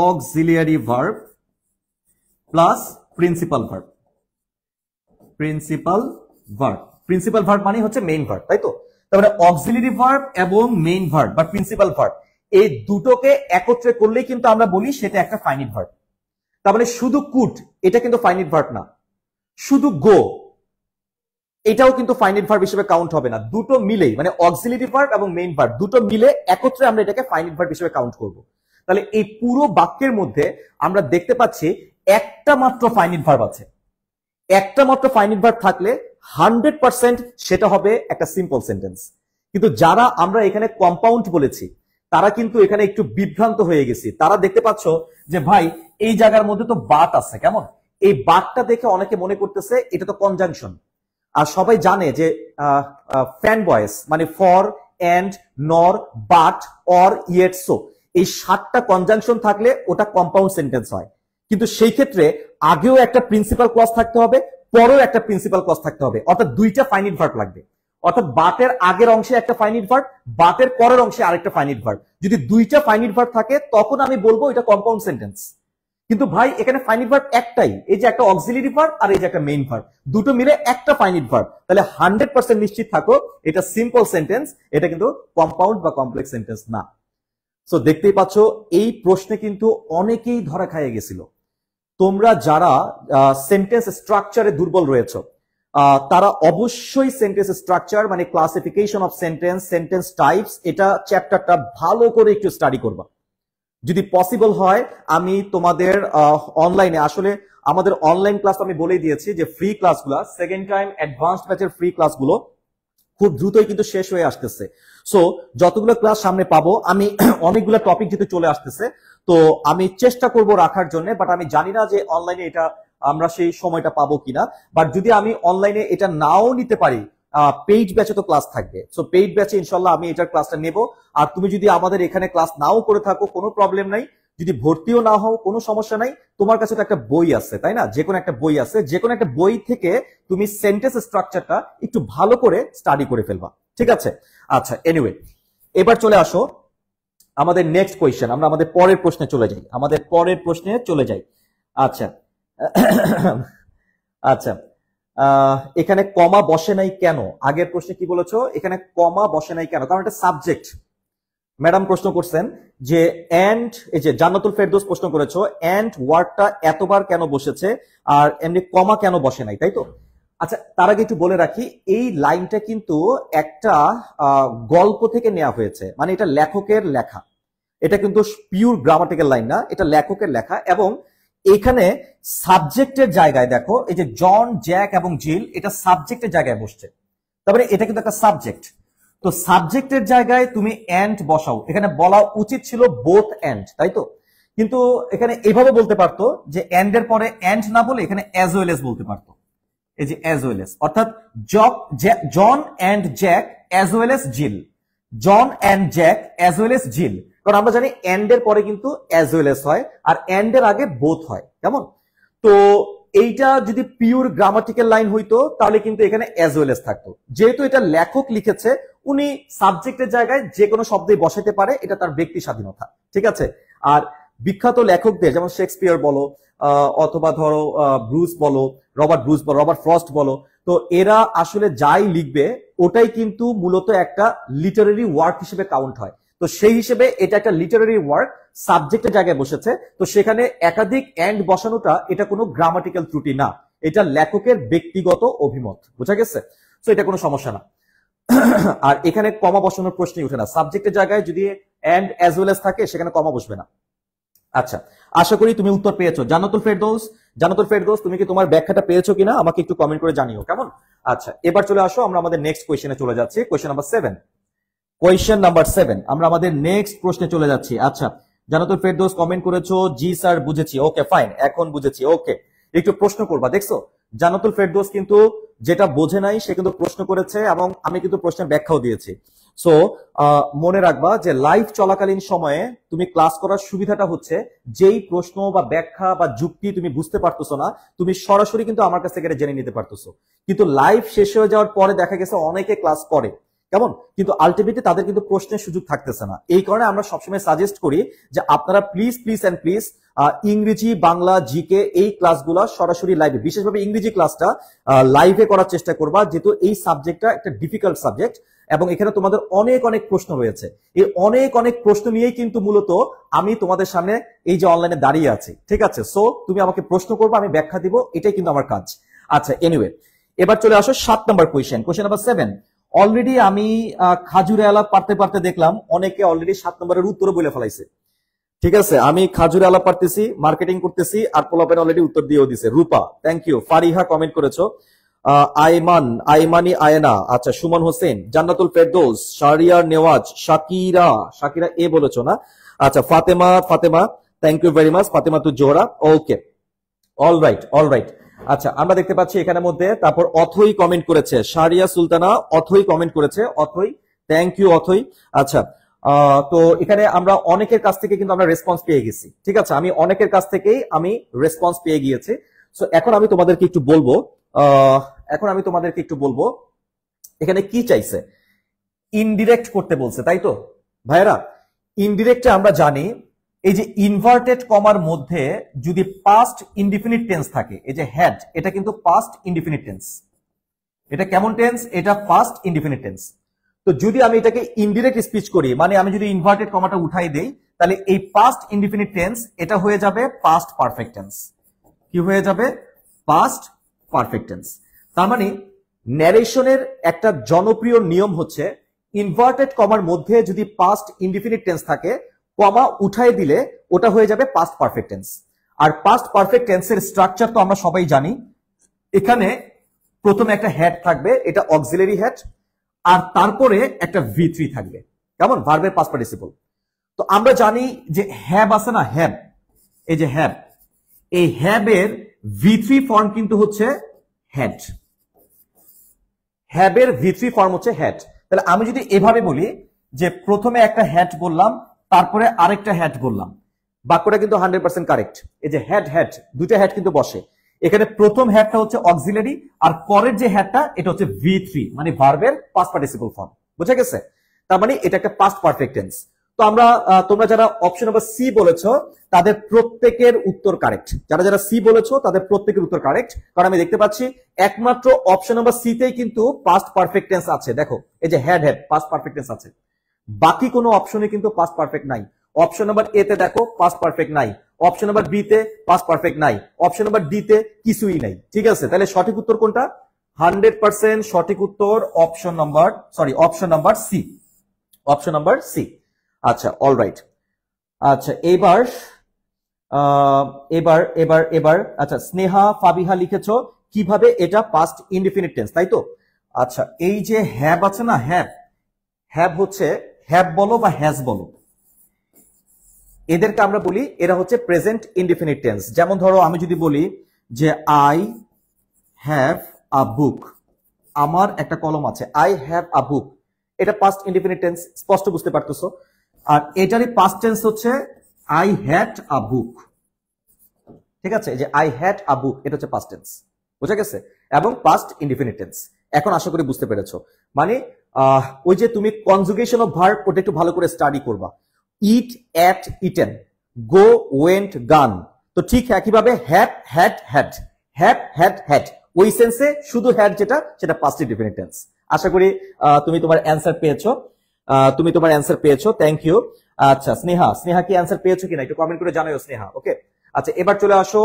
auxiliary verb plus principal verb. Principal verb, principal verb মানে হচ্ছে মেইন ভার্ব, তাই তো? তারপরে অক্সিলারি ভার্ব এবং মেইন ভার্ব বা প্রিন্সিপাল ভার্ব এই দুটোকে একত্রে করলেই কিন্তু আমরা বলি সেটা একটা ফাইনাইট ভার্ব। তার মানে শুধু কুড এটা কিন্তু ফাইনাইট ভার্ব না, শুধু গো এটাও কিন্তু ফাইনাইট ভার্ব হিসেবে কাউন্ট হবে না। দুটো মিলেই মানে অক্সিলারি ভার্ব এবং মেইন ভার্ব দুটো মিলে একত্রে আমরা এটাকে ফাইনাইট ভার্ব হিসেবে কাউন্ট করব। তাহলে এই পুরো বাক্যের মধ্যে আমরা দেখতে পাচ্ছি একটা মাত্র ফাইনাইট ভার্ব আছে। একটা মাত্র ফাইনাইট ভার্ব থাকলে 100% সেটা হবে একটা সিম্পল সেন্টেন্স। কিন্তু যারা আমরা এখানে কম্পাউন্ড বলেছি তারা কিন্তু এখানে একটু বিভ্রান্ত হয়ে গেছি। তারা দেখতে পাচ্ছ যে ভাই এই জায়গার মধ্যে তো বাট আছে, কেমন এই বাটটা দেখে অনেকে মনে করতেছে এটা তো কনজাংশন। আর সবাই জানে যে ফ্যান বয়েস মানে ফর, এন্ড, নর, বাট, অর, ইয়েট, সো এই 7টা কনজাংশন থাকলে ওটা কম্পাউন্ড সেন্টেন্স হয়। কিন্তু সেই ক্ষেত্রে আগেও একটা প্রিন্সিপাল ক্লজ থাকতে হবে, পরেও একটা প্রিন্সিপাল ক্লজ থাকতে হবে, অর্থাৎ দুইটা ফাইনাইট ভার্ব লাগবে। অর্থাৎ বাটের আগের অংশে একটা ফাইনাইট ভার্ব, বাটের পরের অংশে আরেকটা ফাইনাইট ভার্ব। যদি দুইটা ফাইনাইট ভার্ব থাকে তখন আমি বলবো এটা কম্পাউন্ড সেন্টেন্স। কিন্তু ভাই এখানে ফাইনাইট ভার্ব একটাই, এই যে একটা অক্সিলারি ভার্ব আর এই যে একটা মেইন ভার্ব, দুটো মিলে একটা ফাইনাইট ভার্ব। তাহলে 100% নিশ্চিত থাকো এটা সিম্পল সেন্টেন্স, এটা কিন্তু কম্পাউন্ড বা কমপ্লেক্স সেন্টেন্স না। সো দেখতেই পাচ্ছ এই প্রশ্নে কিন্তু অনেকেই ধরা খাইয়ে গেছিল। তোমরা যারা সেন্টেন্স স্ট্রাকচারে দুর্বল রয়েছে তারা অবশ্যই সেন্টেন্স স্ট্রাকচার মানে classification of sentence, sentence types এটা চ্যাপ্টারটা ভালো করে একটু স্টাডি করবা। যদি পসিবল হয় আমি তোমাদের অনলাইনে, আসলে আমাদের অনলাইন ক্লাস আমি বলেই দিয়েছি যে ফ্রি ক্লাসগুলো সেকেন্ড টাইম অ্যাডভান্সড ব্যাচের ফ্রি ক্লাসগুলো খুব দ্রুতই কিন্তু শেষ হয়ে আসতেছে। সো যতগুলো ক্লাস সামনে পাবো আমি অনেকগুলো টপিক যেহেতু চলে আসতেছে তো আমি চেষ্টা করব রাখার জন্য, বাট আমি জানি না যে অনলাইনে এটা আমরা সেই সময়টা পাবো কিনা। বাট যদি আমি অনলাইনে এটা নাও নিতে পারি পেইড ব্যাচে তো ক্লাস থাকবে। সো পেইড ব্যাচে ইনশাল্লাহ আমি এটার ক্লাসটা নেব। আর তুমি যদি আমাদের এখানে ক্লাস নাও করে থাকো কোনো প্রবলেম নাই, যদি ভর্তিও না হও কোনো সমস্যা নাই, তোমার কাছে তো একটা বই আছে তাই না, যে কোনো একটা বই আছে, যে কোনো একটা বই থেকে তুমি সেন্টেন্স স্ট্রাকচারটা একটু ভালো করে স্টাডি করে ফেলবা, ঠিক আছে? আচ্ছা এনিওয়ে এবার চলে আসো আমাদের নেক্সট কোয়েশ্চেন, আমরা আমাদের পরের প্রশ্নে চলে যাই। আচ্ছা আচ্ছা এখানে কমা বসে নাই কেন? আগের প্রশ্নে কি বলেছো, এখানে কমা বসে নাই কেন? কারণ এটা সাবজেক্ট। ম্যাডাম প্রশ্ন করছেন যে এন্ড, এই যে জান্নাতুল ফেরদৌস প্রশ্ন করেছো এন্ড ওয়ার্ডটা এতবার কেন বসেছে আর এমনি কমা কেন বসে নাই, তাই তো? আচ্ছা তার আগে একটু বলে রাখি এই লাইনটা কিন্তু একটা গল্প থেকে নেওয়া হয়েছে, মানে এটা লেখকের লেখা, এটা কিন্তু পিওর গ্রামাটিক্যাল লাইন না, এটা লেখকের লেখা। এবং এখানে সাবজেক্টের জায়গায় দেখো এই যে জন, জ্যাক এবং জিল, এটা সাবজেক্টের জায়গায় বসছে, তারপরে এটা কিন্তু একটা সাবজেক্ট। তো সাবজেক্টের জায়গায় তুমি এন্ড বসাও, এখানে বলা উচিত ছিল বোথ এন্ড, তাই তো? কিন্তু এখানে এইভাবে বলতে পারতো যে এন্ড এর পরে এন্ড না বলে এখানে অ্যাজ ওয়েল এস বলতে পারতো, এই যে অ্যাজ ওয়েল এস, অর্থাৎ John and Jack as well as Jill, John and Jack as well as Jill. কারণ আমরা জানি এন্ড এর পরে কিন্তু অ্যাজ ওয়েল এস হয় আর এন্ড এর আগে বোথ হয়, কেমন? তো এইটা যদি পিওর গ্রামাটিক্যাল লাইন হইতো তাহলে কিন্তু এখানে অ্যাজ ওয়েল এস থাকতো। যেহেতু এটা লেখক লিখেছে উনি সাবজেক্টের জায়গায় যে কোনো শব্দই বসাতে পারে, এটা তার ব্যক্তি স্বাধীনতা, ঠিক আছে? আর বিখ্যাত লেখকদের যেমন শেক্সপিয়ার বলো অথবা ধরো ব্রুস বলো, রবার্ট ব্রুস বলো, রবার্ট ফ্রস্ট বলো, তো এরা আসলে যাই লিখবে ওটাই কিন্তু মূলত একটা লিটারারি ওয়ার্ক হিসেবে কাউন্ট হয়। তো সেই হিসেবে এটা একটা লিটারারি ওয়ার্ক, সাবজেক্টের জায়গায় বসেছে, তো সেখানে একাধিক এন্ড বসানোটা এটা কোনো গ্রামাটিক্যাল ত্রুটি না, এটা লেখকের ব্যক্তিগত অভিমত, বোঝা গেছে? তো এটা কোনো সমস্যা না। আর এখানে কমা বসানোর প্রশ্নই উঠে না, সাবজেক্টের জায়গায় যদি এন্ড অ্যাজ ওয়েল এস থাকে সেখানে কমা বসবে না। আচ্ছা আশা করি তুমি উত্তর পেয়েছো। জান্নাতুল ফেরদৌস তুমি কি তোমার ব্যাখ্যাটা পেয়েছো কিনা আমাকে একটু কমেন্ট করে জানিও, কেমন? আচ্ছা এবার চলে আসো আমরা আমাদের নেক্সট কোয়েশ্চেনে চলে যাচ্ছি, কোয়েশ্চেন নাম্বার 7। কোয়েশ্চেন নাম্বার 7, আমরা আমাদের নেক্সট প্রশ্নে চলে যাচ্ছি। আচ্ছা, জান্নাতুল ফেরদৌস কমেন্ট করেছো, জি স্যার বুঝেছি, ওকে ফাইন, এখন বুঝেছি, ওকে। একটু প্রশ্ন করবা, দেখছো জান্নাতুল ফেরদৌস কিন্তু যেটা বোঝে নাই সে কিন্তু প্রশ্ন করেছে এবং আমি কিন্তু প্রশ্নের ব্যাখ্যাও দিয়েছি। সো মনে রাখবা যে লাইভ চলাকালীন সময়ে তুমি ক্লাস করার সুবিধাটা হচ্ছে যেই প্রশ্ন বা ব্যাখ্যা বা যুক্তি তুমি বুঝতে পারতেছো না, তুমি সরাসরি কিন্তু আমার কাছ থেকে জেনে নিতে পারতেছো। কিন্তু লাইভ শেষ হয়ে যাওয়ার পরে দেখা গেছে অনেকে ক্লাস করে, কেমন, কিন্তু আলটিমেটলি তাদের কিন্তু প্রশ্নের সুযোগ থাকতেছে না। এই কারণে আমরা সবসময় সাজেস্ট করি যে আপনারা প্লিজ প্লিজ এন্ড প্লিজ ইংরেজি, বাংলা, জিকে এই ক্লাসগুলো সরাসরি লাইভে, বিশেষভাবে ইংরেজি ক্লাসটা লাইভে করার চেষ্টা করবা, যেহেতু এই সাবজেক্টটা একটা ডিফিকাল্ট সাবজেক্ট এবং এখানে তোমাদের অনেক অনেক প্রশ্ন রয়েছে। এই অনেক অনেক প্রশ্ন নিয়েই কিন্তু মূলত আমি তোমাদের সামনে এই যে অনলাইনে দাঁড়িয়ে আছি, ঠিক আছে? সো তুমি আমাকে প্রশ্ন করবে, আমি ব্যাখ্যা দিব, এটাই কিন্তু আমার কাজ। আচ্ছা, এনিওয়ে, এবার চলে আসো 7 নম্বর কোয়েশ্চেন, কোয়েশ্চেন নাম্বার 7। অলরেডি আমি খাজুরে আলাপ পারতে পারতে দেখলাম অনেকে অলরেডি 7 নম্বরের উত্তর বলে ফেলাইছে, ঠিক আছে? আমি খাজুরে আলাপ পারতেছি, মার্কেটিং করতেছি, আর পোলাপেন অলরেডি উত্তর দিয়েও দিছে। রূপা, থ্যাংক ইউ। ফারিহা কমেন্ট করেছো, আইমানি আয়না, আচ্ছা, সুমন হোসেন, জান্নাতুল ফেরদৌস, শারিয়ার নেওয়াজ, শাকিরা এ বলেছো না? আচ্ছা, Fatema, thank you very much, Fatematu Johra, okay, alright. আচ্ছা, আমরা দেখতে পাচ্ছি এখানের মধ্যে, তারপর অথই কমেন্ট করেছে, শারিয়া সুলতানা অথই কমেন্ট করেছে, অথই, থ্যাংক ইউ অথই। আচ্ছা, তো এখানে আমরা অনেকের কাছ থেকে কিন্তু আমরা রেসপন্স পেয়ে গেছি, ঠিক আছে? আমি অনেকের কাছ থেকেই আমি রেসপন্স পেয়ে গিয়েছি। সো এখন আমি তোমাদেরকে একটু বলবো এখানে কি চাইছে। ইনডিরেক্ট করতে বলছে, তাই তো ভাইরা? ইনডিরেক্টে আমরা জানি এই যে ইনভার্টেড কমার মধ্যে যদি পাস্ট ইনডিফিনিট টেন্স থাকে, এই যে হ্যাড, এটা কিন্তু পাস্ট ইনডিফিনিট টেন্স। এটা কেমন টেন্স? এটা পাস্ট ইনডিফিনিট টেন্স। তো যদি আমি এটাকে ইনডিরেক্ট স্পিচ করি, মানে আমি যদি ইনভার্টেড কমাটা উঠাই দেই, তাহলে এই পাস্ট ইনডিফিনিট টেন্স এটা হয়ে যাবে পাস্ট পারফেক্ট টেন্স। কি হয়ে যাবে? Past perfect tense. তার মানে ন্যারেশনের একটা জনপ্রিয় নিয়ম হচ্ছে ইনভার্টেড কমার মধ্যে যদি পাস্ট ইনডিফিনিট টেন্স থাকে, কমা উঠাই দিলে ওটা হয়ে যাবে পাস্ট পারফেক্ট টেন্স। আর পাস্ট পারফেক্ট টেন্সের স্ট্রাকচার তো আমরা সবাই জানি। এখানে প্রথমে একটা হ্যাড থাকবে, এটা অক্সিলারি হ্যাড, আর তারপরে একটা V3 থাকবে, কেমন, ভার্বের পাস্ট পার্টিসিপল। তো আমরা জানি যে হ্যাভ আছে না, হ্যাভ, এই যে হ্যাভ, এই হ্যাবের V3 ফর্ম কিন্তু হচ্ছে হ্যাড। হ্যাবের V3 ফর্ম হচ্ছে হ্যাড। তাহলে আমি যদি এভাবে বলি যে প্রথমে একটা হ্যাড বললাম, তারপরে আরেকটা হ্যাড বললাম, বাক্যটা কিন্তু 100% কারেক্ট। এই যে হ্যাড, দুইটা হ্যাড কিন্তু বসে এখানে। প্রথম হ্যাডটা হচ্ছে অক্সিলারি, আর পরের যে হ্যাডটা এটা হচ্ছে V3, মানে ভার্বের পাস্ট পার্টিসিপল ফর্ম। বুঝা গেছে? তার মানে এটা একটা পাস্ট পারফেক্ট টেন্স। তো তোমরা যারা অপশন নাম্বার সি বলেছো তাদের প্রত্যেকের উত্তর কারেক্ট। যারা সি বলেছো তাদের প্রত্যেকের উত্তর কারেক্ট, কারণ আমি দেখতে পাচ্ছি একমাত্র অপশন নাম্বার সি তেই কিন্তু পাস্ট পারফেক্ট টেন্স আছে। দেখো, এই যে হ্যাড পাস্ট পারফেক্ট টেন্স আছে, বাকি কোনো অপশনে কিন্তু পাস্ট পারফেক্ট নাই। অপশন নাম্বার এ তে দেখো পাস্ট পারফেক্ট নাই, অপশন নাম্বার বি তে পাস্ট পারফেক্ট নাই, অপশন নাম্বার ডি তে কিছুই নাই। ঠিক আছে, তাহলে সঠিক উত্তর কোনটা? 100% সঠিক উত্তর option number C, option number C. আচ্ছা, অলরাইট। আচ্ছা, এবার আচ্ছা, স্নেহা ফাবিহা লিখেছো কিভাবে এটা পাস্ট ইনডিফিনিট টেন্স, তাই তো? আচ্ছা, এই যে হ্যাভ আছে না, হ্যাভ হচ্ছে, হ্যাভ বলো বা হ্যাজ বলো, এদেরকে আমরা বলি এরা হচ্ছে প্রেজেন্ট ইনডিফিনিট টেন্স। যেমন ধরো আমি যদি বলি যে আই হ্যাভ আ বুক, আমার একটা কলম আছে, আই হ্যাভ আ বুক, এটা পাস্ট ইনডিফিনিট টেন্স, স্পষ্ট বুঝতে পারতেছো? আর এটারই পাস্ট টেন্স হচ্ছে আই হ্যাড আ বুক। ঠিক আছে, এই যে আই হ্যাড আ বুক এটা হচ্ছে পাস্ট টেন্স, বুঝা গেছে? এবং পাস্ট ইনডিফিনিট টেন্স। এখন আশা করি বুঝতে পেরেছো। মানে ওই যে তুমি কনজুগেশন অফ ভার্ব ওটা একটু ভালো করে স্টাডি করবা। ইট, এট, ইটেন, গো, ওয়েন্ট, গান। তো ঠিক একইভাবে have, had, had, have, had, had, ওই সেন্সে শুধু হ্যাড যেটা সেটা পাস্ট ইনডিফিনিট টেন্স। আশা করি তুমি তোমার অ্যান্সার পেয়েছো। Thank you. আচ্ছা, স্নেহা কি অ্যান্সার পেয়েছো কিনা একটু কমেন্ট করে জানাও স্নেহা। ওকে, আচ্ছা, এবার চলে আসো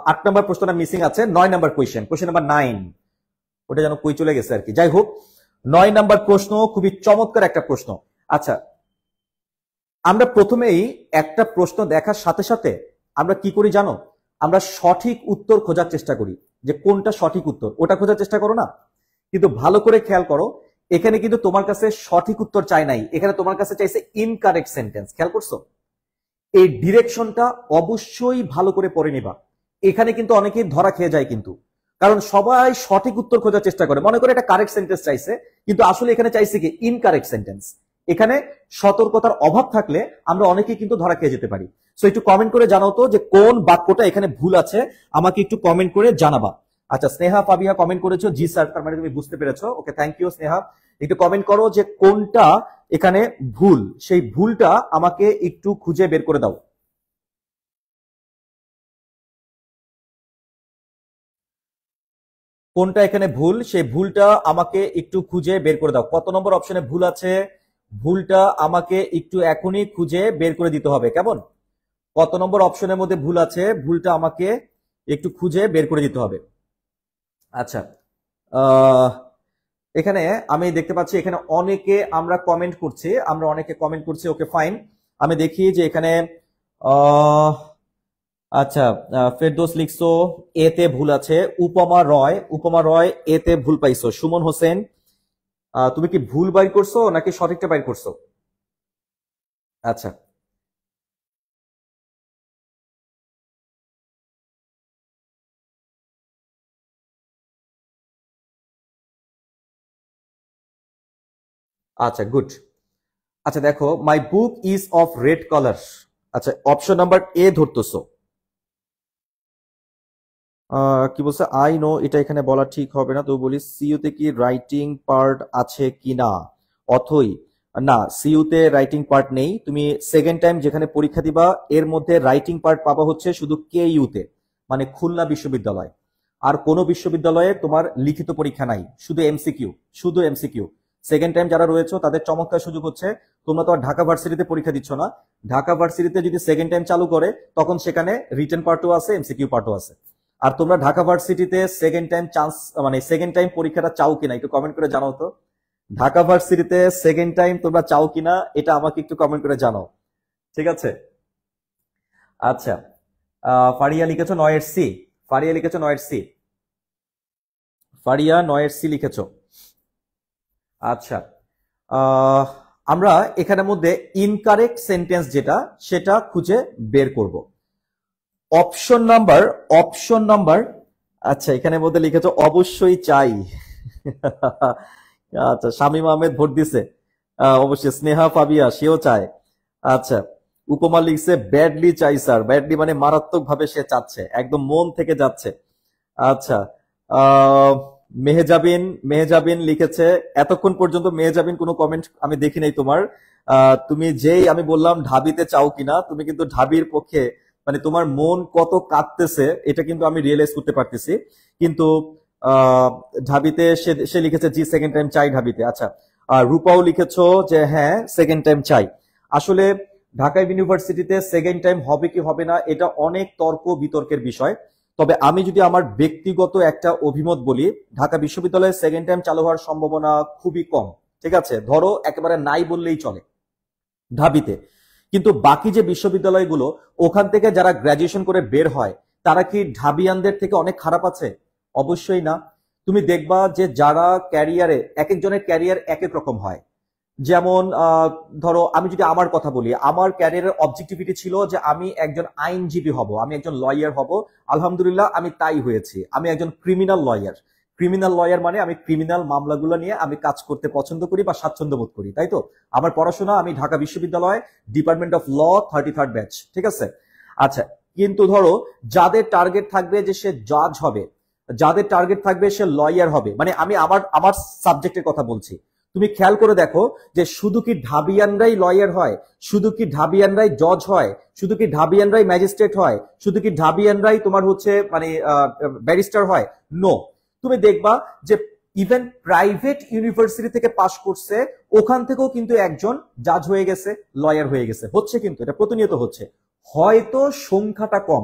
8 নম্বর প্রশ্নটা মিসিং আছে। 9 নম্বর কোয়েশ্চেন নাম্বার 9, ওটা যেন কই চলে গেছে আর কি। যাই হোক, 9 নম্বর প্রশ্ন খুবই চমৎকার একটা প্রশ্ন। আচ্ছা, আমরা প্রথমেই একটা প্রশ্ন দেখার সাথে সাথে আমরা কি করি জানো? আমরা সঠিক উত্তর খোঁজার চেষ্টা করি, যে কোনটা সঠিক উত্তর ওটা খোঁজার চেষ্টা করো না? কিন্তু ভালো করে খেয়াল করো, এখানে কিন্তু তোমার কাছে সঠিক উত্তর চাই নাই, এখানে তোমার কাছে চাইছে ইনকারেক্ট সেন্টেন্স। খেয়াল করছো? এই ডিরেকশনটা অবশ্যই ভালো করে পড়ে নিবা। এখানে কিন্তু অনেকেই ধরা খেয়ে যায় কিন্তু, কারণ সবাই সঠিক উত্তর খোঁজার চেষ্টা করে, মনে করে এটা কারেক্ট সেন্টেন্স চাইছে, কিন্তু আসলে এখানে চাইছে কি ইনকারেক্ট সেন্টেন্স। এখানে সতর্কতার অভাব থাকলে আমরা অনেকেই কিন্তু ধরা খেয়ে যেতে পারি। সো একটু কমেন্ট করে জানাও তো যে কোন বাক্যটা এখানে ভুল আছে, আমাকে একটু কমেন্ট করে জানাবা। আচ্ছা, স্নেহা ফাবিয়া কমেন্ট করেছো, জি স্যার, তার মানে তুমি বুঝতে পেরেছো। ওকে, থ্যাংক ইউ স্নেহা। একটু কমেন্ট করো যে কোনটা এখানে ভুল, সেই ভুলটা আমাকে একটু খুঁজে বের করে দাও। কোনটা এখানে ভুল, সেই ভুলটা আমাকে একটু খুঁজে বের করে দাও। কত নম্বর অপশনে ভুল আছে, ভুলটা আমাকে একটু এখনই খুঁজে বের করে দিতে হবে। কেমন? কত নম্বর অপশনের মধ্যে ভুল আছে, ভুলটা আমাকে একটু খুঁজে বের করে দিতে হবে। আচ্ছা, এখানে আমি দেখতে পাচ্ছি এখানে অনেকে আমরা কমেন্ট করছি, অনেকে কমেন্ট করছি। ওকে ফাইন, আমি দেখি যে এখানে আচ্ছা, ফেরদৌস লিখছো এতে ভুল আছে। উপমা রয় এতে ভুল পাইছো। সুমন হোসেন, তুমি কি ভুল বাইর করছো নাকি সঠিকটা বাইর করছো? আচ্ছা, আচ্ছা গুড। আচ্ছা দেখো, my book is of red colour. আচ্ছা, অপশন নাম্বার এ ধরতেছো। কি বলছে, আই নো, এটা এখানে বলা ঠিক হবে না, তো বলি সিইউতে কি রাইটিং পার্ট আছে কিনা। অথই, না, সিইউতে রাইটিং পার্ট নেই। তুমি সেকেন্ড টাইম যেখানে পরীক্ষা দিবা এর মধ্যে রাইটিং পার্ট পাবা হচ্ছে শুধু কে ইউতে, মানে খুলনা বিশ্ববিদ্যালয়। আর কোন বিশ্ববিদ্যালয়ে তোমার লিখিত পরীক্ষা নাই, শুধু এমসিকিউ, শুধু এমসিকিউ। সেকেন্ড টাইম যারা রয়েছে তাদের চমৎকার সুযোগ হচ্ছে, তোমরা তো আর ঢাকা ভার্সিটিতে পরীক্ষা দিচ্ছ না, ঢাকা ভার্সিটিতে যদি সেকেন্ড টাইম চালু করে তখন সেখানে রিটেন পার্টও আছে, এমসিকিউ পার্টও আছে। আর তোমরা ঢাকা ভার্সিটিতে সেকেন্ড টাইম চান্স, মানে সেকেন্ড টাইম পরীক্ষাটা চাও কিনা একটু কমেন্ট করে জানাও তো। ঢাকা ভার্সিটিতে সেকেন্ড টাইম তোমরা চাও কিনা এটা আমাকে একটু কমেন্ট করে জানাও, ঠিক আছে? আচ্ছা, ফারিয়া লিখেছো 9 এর সি, ফারিয়া লিখেছো 9 এর সি, ফারিয়া 9 এর সি লিখেছো। আচ্ছা, আহ, আমরা এখানের মধ্যে ইনকারেক্ট সেন্টেন্স যেটা সেটা খুঁজে বের করব। অপশন নাম্বার, আচ্ছা এখানে মধ্যে লিখেছো অবশ্যই চাই। আচ্ছা, শামীম আহমেদ ভোট দিছে, অবশ্যই। স্নেহা ফাবিয়া সেও চায়। আচ্ছা, উপমা লিখছে ব্যাডলি চাই স্যার, ব্যাডলি মানে মারাত্মক ভাবে সে চাচ্ছে, একদম মন থেকে যাচ্ছে। আচ্ছা, আহ মেহেজাবিন, মেহেজাবিন লিখেছে, এতক্ষণ পর্যন্ত মেহেজাবিন কোনো কমেন্ট আমি দেখি নাই তোমার। তুমি যেই আমি বললাম ঢাবিতে চাও কিনা, তুমি কিন্তু ঢাবির পক্ষে, মানে তোমার মন কত কাঁদতেছে এটা কিন্তু আমি রিয়েলাইজ করতে পারতেছি। কিন্তু আহ ঢাবিতে সে লিখেছে জি সেকেন্ড টাইম চাই ঢাবিতে। আচ্ছা, রূপাও লিখেছো যে হ্যাঁ সেকেন্ড টাইম চাই। আসলে ঢাকা ইউনিভার্সিটিতে সেকেন্ড টাইম হবে কি হবে না এটা অনেক তর্ক বিতর্কের বিষয়। তবে আমি যদি আমার ব্যক্তিগত একটা অভিমত বলি, ঢাকা বিশ্ববিদ্যালয়ে সেকেন্ড টাইম চালু হওয়ার সম্ভাবনা খুবই কম, ঠিক আছে? ধরো একেবারে নাই বললেই চলে ঢাবিতে। কিন্তু বাকি যে বিশ্ববিদ্যালয়গুলো, ওখান থেকে যারা গ্রাজুয়েশন করে বের হয় তারা কি ঢাবিয়ানদের থেকে অনেক খারাপ আছে? অবশ্যই না। তুমি দেখবা যে যারা ক্যারিয়ারে, এক একজনের ক্যারিয়ার এক এক রকম হয়। যেমন ধরো আমি যদি আমার কথা বলি, আমার ক্যারিয়ারের অবজেক্টিভিটি ছিল যে আমি একজন আইনজীবী হব, আমি একজন লয়ার হব। আলহামদুলিল্লাহ আমি তাই হয়েছি। আমি একজন ক্রিমিনাল লয়ার। ক্রিমিনাল লয়ার মানে আমি ক্রিমিনাল মামলাগুলো নিয়ে আমি কাজ করতে পছন্দ করি বা স্বাচ্ছন্দ্য বোধ করি, তাই তো? আমার পড়াশোনা, আমি ঢাকা বিশ্ববিদ্যালয় department of law 33rd batch, ঠিক আছে? আচ্ছা, কিন্তু ধরো যাদের টার্গেট থাকবে যে সে জাজ হবে, যাদের টার্গেট থাকবে সে লয়ার হবে, মানে আমি আমার আমার সাবজেক্টের কথা বলছি। তুমি খেয়াল করে দেখো যে শুধু কি ঢাবিয়ানরাই লয়ার হয়, শুধু কি ঢাবিয়ানরাই জজ হয়, শুধু কি ঢাবিয়ানরাই ম্যাজিস্ট্রেট হয়, শুধু কি ঢাবিয়ানরাই তোমার হচ্ছে মানে ব্যারিস্টার হয়? নো। তুমি দেখবা যে ইভেন প্রাইভেট ইউনিভার্সিটি থেকে পাশ করছে, ওখান থেকেও কিন্তু একজন জাজ হয়ে গেছে, লয়ার হয়ে গেছে, হচ্ছে, কিন্তু এটা প্রতিনিয়ত হচ্ছে। হয়তো সংখ্যাটা কম,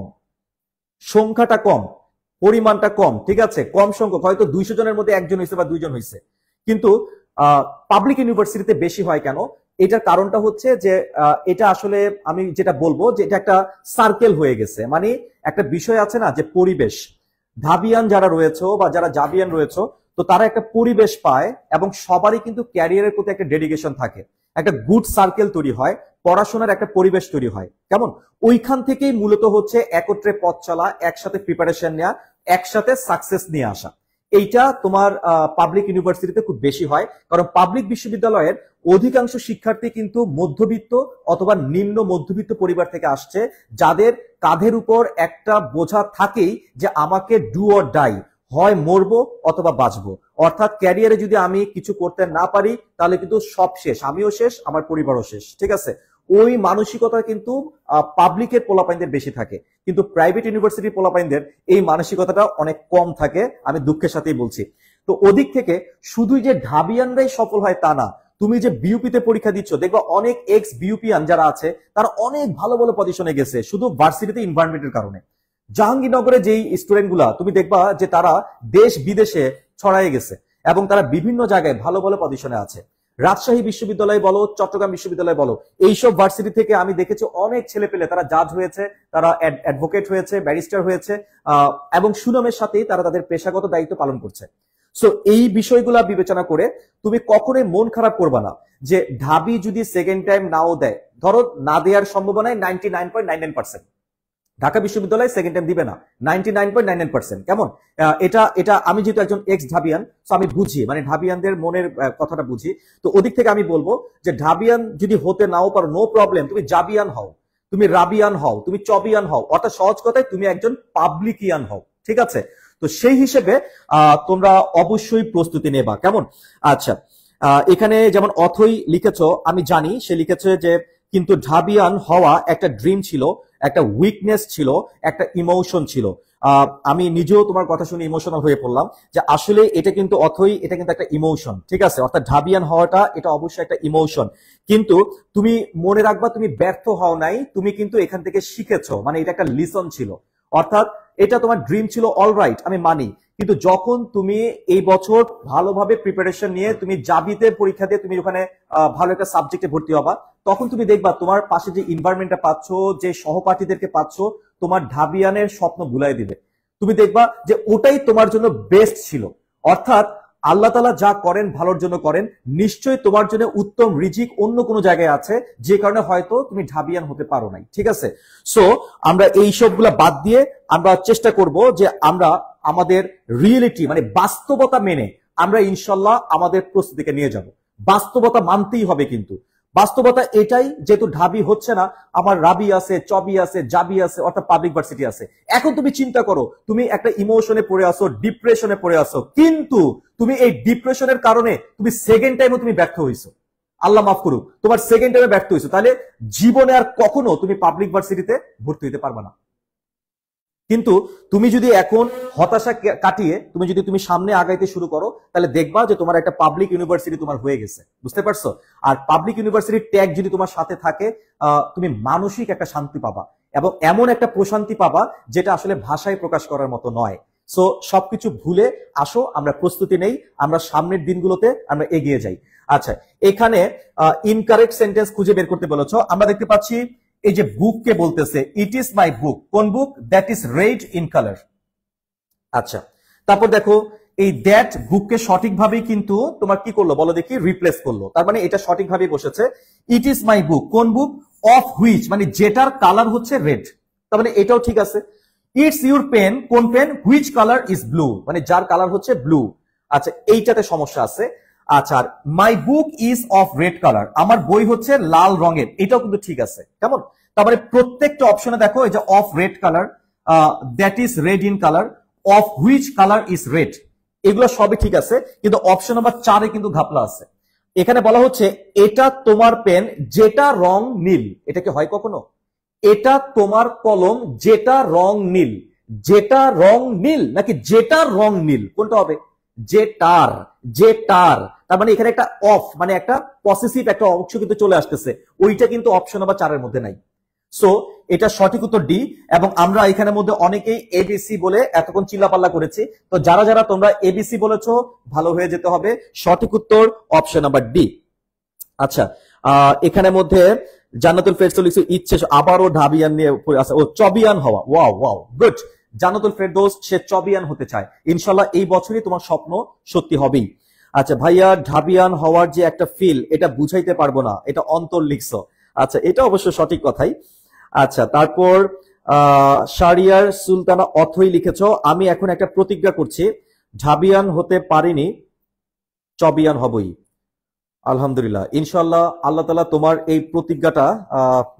সংখ্যাটা কম, পরিমাণটা কম, ঠিক আছে? কম সংখ্যক, হয়তো 200 জনের মধ্যে একজন হয়েছে বা দুইজন হয়েছে। কিন্তু পাবলিক ইউনিভার্সিটিতে বেশি হয় কেন? এটার কারণটা হচ্ছে যে এটা আসলে আমি যেটা বলবো যে এটা একটা সার্কেল হয়ে গেছে, মানে একটা বিষয় আছে না যে পরিবেশ। ঢাবিয়ান যারা রয়েছে বা যারা জাবিয়ান রয়েছে, তো তারা একটা পরিবেশ পায় এবং সবারই কিন্তু ক্যারিয়ারের প্রতি একটা ডেডিকেশন থাকে, একটা গুড সার্কেল তৈরি হয়, পড়াশোনার একটা পরিবেশ তৈরি হয়। কেমন? ওইখান থেকেই মূলত হচ্ছে একত্রে পথ চলা, একসাথে প্রিপারেশন নেওয়া, একসাথে সাকসেস নিয়ে আসা। এইটা তোমার পাবলিক ইউনিভার্সিটিতে খুব বেশি হয়, কারণ পাবলিক বিশ্ববিদ্যালয়ের অধিকাংশ শিক্ষার্থী কিন্তু মধ্যবিত্ত অথবা নিম্ন মধ্যবিত্ত পরিবার থেকে আসছে, যাদের কাঁধের উপর একটা বোঝা থাকেই যে আমাকে ডু অর ডাই, হয় মরবো অথবা বাঁচবো। অর্থাৎ ক্যারিয়ারে যদি আমি কিছু করতে না পারি তাহলে কিন্তু সব শেষ, আমিও শেষ, আমার পরিবারও শেষ। ঠিক আছে? ওই মানসিকতা কিন্তু পাবলিকের পোলাপাইনদের বেশি থাকে, কিন্তু প্রাইভেট ইউনিভার্সিটির পোলাপাইনদের এই মানসিকতাটা অনেক কম থাকে, আমি দুঃখের সাথেই বলছি। তো ওদিক থেকে শুধুই যে ঢাবিয়ানরাই সফল হয় তা না, তুমি যে বিউপিতে পরীক্ষা দিচ্ছ দেখবা অনেক এক্স বিউপিয়ান যারা আছে তারা অনেক ভালো ভালো পজিশনে গেছে শুধু ভার্সিটিতে ইনভায়রনমেন্টের কারণে। জাহাঙ্গীরনগরে যেই স্টুডেন্ট গুলা তুমি দেখবা যে তারা দেশ বিদেশে ছড়াই গেছে এবং তারা বিভিন্ন জায়গায় ভালো ভালো পজিশনে আছে। রাজশাহী বিশ্ববিদ্যালয় বলো, চট্টগ্রাম বিশ্ববিদ্যালয় বলো, এইসব ভার্সিটি থেকে আমি দেখেছি অনেক ছেলে পেলে তারা জাজ হয়েছে, তারা অ্যাডভোকেট হয়েছে, ব্যারিস্টার হয়েছে, এবং সুনামের সাথেই তারা তাদের পেশাগত দায়িত্ব পালন করছে। সো এই বিষয়গুলা বিবেচনা করে তুমি কখনোই মন খারাপ করবা না যে ঢাবি যদি সেকেন্ড টাইম নাও দেয়, ধরো না দেওয়ার সম্ভাবনায় 99.99%, ঢাকা বিশ্ববিদ্যালয় সেকেন্ড টাইম দিবে না 99.99%। কেমন? এটা এটা আমি যেহেতু একজন এক্স ঢাবিয়ান, তো আমি বুঝি, মানে ঢাবিয়ানদের মনের কথাটা বুঝি। তো ওদিক থেকে আমি বলবো যে ঢাবিয়ান যদি হতে নাও পারো, নো প্রবলেম, তুমি জাবিয়ান হও, তুমি রাবিয়ান হও, তুমি চবিয়ান হও, অর্থাৎ সহজ কথায় তুমি একজন পাবলিকিয়ান হও। ঠিক আছে? তো সেই হিসেবে তোমরা অবশ্যই প্রস্তুতি নেবা। কেমন? আচ্ছা, এখানে যেমন অথই লিখেছ, আমি জানি সে লিখেছে যে কিন্তু ঢাবিয়ান হওয়া একটা ড্রিম ছিল, একটা উইকনেস ছিল, একটা ইমোশন ছিল। আমি নিজেও তোমার কথা শুনে ইমোশনাল হয়ে পড়লাম যে আসলে এটা কিন্তু অথই, এটা কিন্তু একটা ইমোশন। ঠিক আছে? অর্থাৎ ঢাবিয়ান হওয়াটা এটা অবশ্যই একটা ইমোশন, কিন্তু তুমি মনে রাখবা তুমি ব্যর্থ হও নাই, তুমি কিন্তু এখান থেকে শিখেছো, মানে এটা একটা লিসন ছিল। অর্থাৎ এটা তোমার ড্রিম ছিল, অলরাইট, আমি মানি, কিন্তু যখন তুমি এই বছর ভালোভাবে প্রিপারেশন নিয়ে তুমি জাবিতে পরীক্ষা দিয়ে তুমি ওখানে ভালো একটা সাবজেক্টে ভর্তি হবা, তখন তুমি দেখবা তোমার পাশে যে এনভায়রনমেন্টটা পাচ্ছ, যে সহপাঠীদেরকে পাচ্ছ, তোমার ঢাবিয়ানের স্বপ্ন ভুলাই দিবে। তুমি দেখবা যে ওটাই তোমার জন্য বেস্ট ছিল। অর্থাৎ আল্লাহ তাআলা যা করেন ভালোর জন্য করেন, নিশ্চয়ই তোমার জন্য উত্তম রিজিক অন্য কোনো জায়গায় আছে, যে কারণে হয়তো তুমি ঢাবিয়ান হতে পারো নাই। ঠিক আছে? সো আমরা এই সবগুলা বাদ দিয়ে আমরা চেষ্টা করব যে আমরা আমাদের রিয়েলিটি, মানে বাস্তবতা মেনে আমরা ইনশাল্লাহ আমাদের প্রস্তুতিকে নিয়ে যাব। বাস্তবতা মানতেই হবে, কিন্তু বাস্তবতা এটাই, যেহেতু ঢাবি হচ্ছে না, আমার রাবি আছে, চবি আছে, জাবি আছে, অর্থাৎ পাবলিক ভার্সিটি আছে। এখন তুমি চিন্তা করো, তুমি একটা ইমোশনে পড়ে আসো, ডিপ্রেশনে পড়ে আসো, কিন্তু তুমি এই ডিপ্রেশনের কারণে তুমি সেকেন্ড টাইমও তুমি ব্যর্থ হইছো, আল্লাহ মাফ করুক, তোমার সেকেন্ড টাইমে ব্যর্থ হইছো, তাহলে জীবনে আর কখনো তুমি পাবলিক ভার্সিটিতে ভর্তি হইতে পারবে না। কিন্তু তুমি যদি এখন হতাশা কাটিয়ে তুমি সামনে আগাইতে শুরু করো, তাহলে দেখবা যে তোমার একটা পাবলিক ইউনিভার্সিটি তোমার হয়ে গেছে। বুঝতে পারছো? আর পাবলিক ইউনিভার্সিটির ট্যাগ যদি তোমার সাথে থাকে, তুমি মানসিক একটা শান্তি পাবা এবং এমন একটা প্রশান্তি পাবা যেটা আসলে ভাষায় প্রকাশ করার মতো নয়। সো সবকিছু ভুলে আসো, আমরা প্রস্তুতি নেই, আমরা সামনের দিনগুলোতে আমরা এগিয়ে যাই। আচ্ছা, এখানে ইনকারেক্ট সেন্টেন্স খুঁজে বের করতে বলেছ। আমরা দেখতে পাচ্ছি এই যে বুককে বলতেছে ইট ইজ মাই বুক। কোন book? That is red in colour. আচ্ছা, তারপর দেখো এই দ্যাট বুককে সঠিকভাবেই কিন্তু তোমার কি করলো বলো দেখি, রিপ্লেস করলো। তার মানে এটা সঠিকভাবেই বসেছে। ইট ইজ মাই বুক, কোন বুক? অফ হুইচ, মানে যেটার কালার হচ্ছে রেড, তার মানে এটাও ঠিক আছে। ইটস ইউর পেন, কোন পেন? হুইচ কালার ইজ ব্লু, মানে যার কালার হচ্ছে ব্লু। আচ্ছা, এইটাতে সমস্যা আছে। আচ্ছা, my book is of red colour, আমার বই হচ্ছে লাল রঙের, এটাও কিন্তু ঠিক আছে। কেমন? তারপরে প্রত্যেকটা অপশনে দেখো এই যে of red colour, that is red in colour, of which colour is red, এগুলো সবই ঠিক আছে, কিন্তু অপশন নাম্বার 4-এ কিন্তু ঘাপলা আছে। এখানে বলা হচ্ছে এটা তোমার পেন যেটা রং নীল, এটা কি হয় কখনো? এটা তোমার কলম যেটা রং নীল, যেটা রং নীল নাকি যেটা রং নীল, কোনটা হবে? যেটার, যেটার, তার মানে এখানে একটা অফ, মানে একটা পসেসিভ একটা অংশ কিন্তু চলে আসতেছে, ওইটা কিন্তু অপশন নাম্বার 4-এর মধ্যে নাই। সো এটা সঠিক উত্তর ডি। এবং আমরা এখানের মধ্যে অনেকেই এবিসি বলে এতক্ষণ চিল্লাপাল্লা করেছি, তো যারা যারা তোমরা এবিসি বলেছো ভালো হয়ে যেতে হবে, সঠিক উত্তর অপশন নাম্বার ডি। আচ্ছা, এখানের মধ্যে জান্নাতুল ফেরদৌস লিখছে ইচ্ছে আবারও ঢাবিয়ান নিয়ে আছে, ও চবিয়ান হওয়া। Wow wow, good. Jannatul Ferdous সে চবিয়ান হতে চায়। ইনশাল্লাহ এই বছরই তোমার স্বপ্ন সত্যি হবেই। আচ্ছা ভাইয়া, ঢাবিয়ান হওয়ার যে একটা ফিল, এটা বুঝাইতে পারবো না, এটা অন্তর লিখছো। আচ্ছা, এটা অবশ্য সঠিক কথাই। আচ্ছা, তারপর শারিয়ার সুলতানা অথই লিখেছ, আমি এখন একটা প্রতিজ্ঞা করছি, ঢাবিয়ান হতে পারিনি, চবিয়ান হবই। আলহামদুলিল্লাহ, ইনশাল্লাহ আল্লাহ তাআলা তোমার এই প্রতিজ্ঞাটা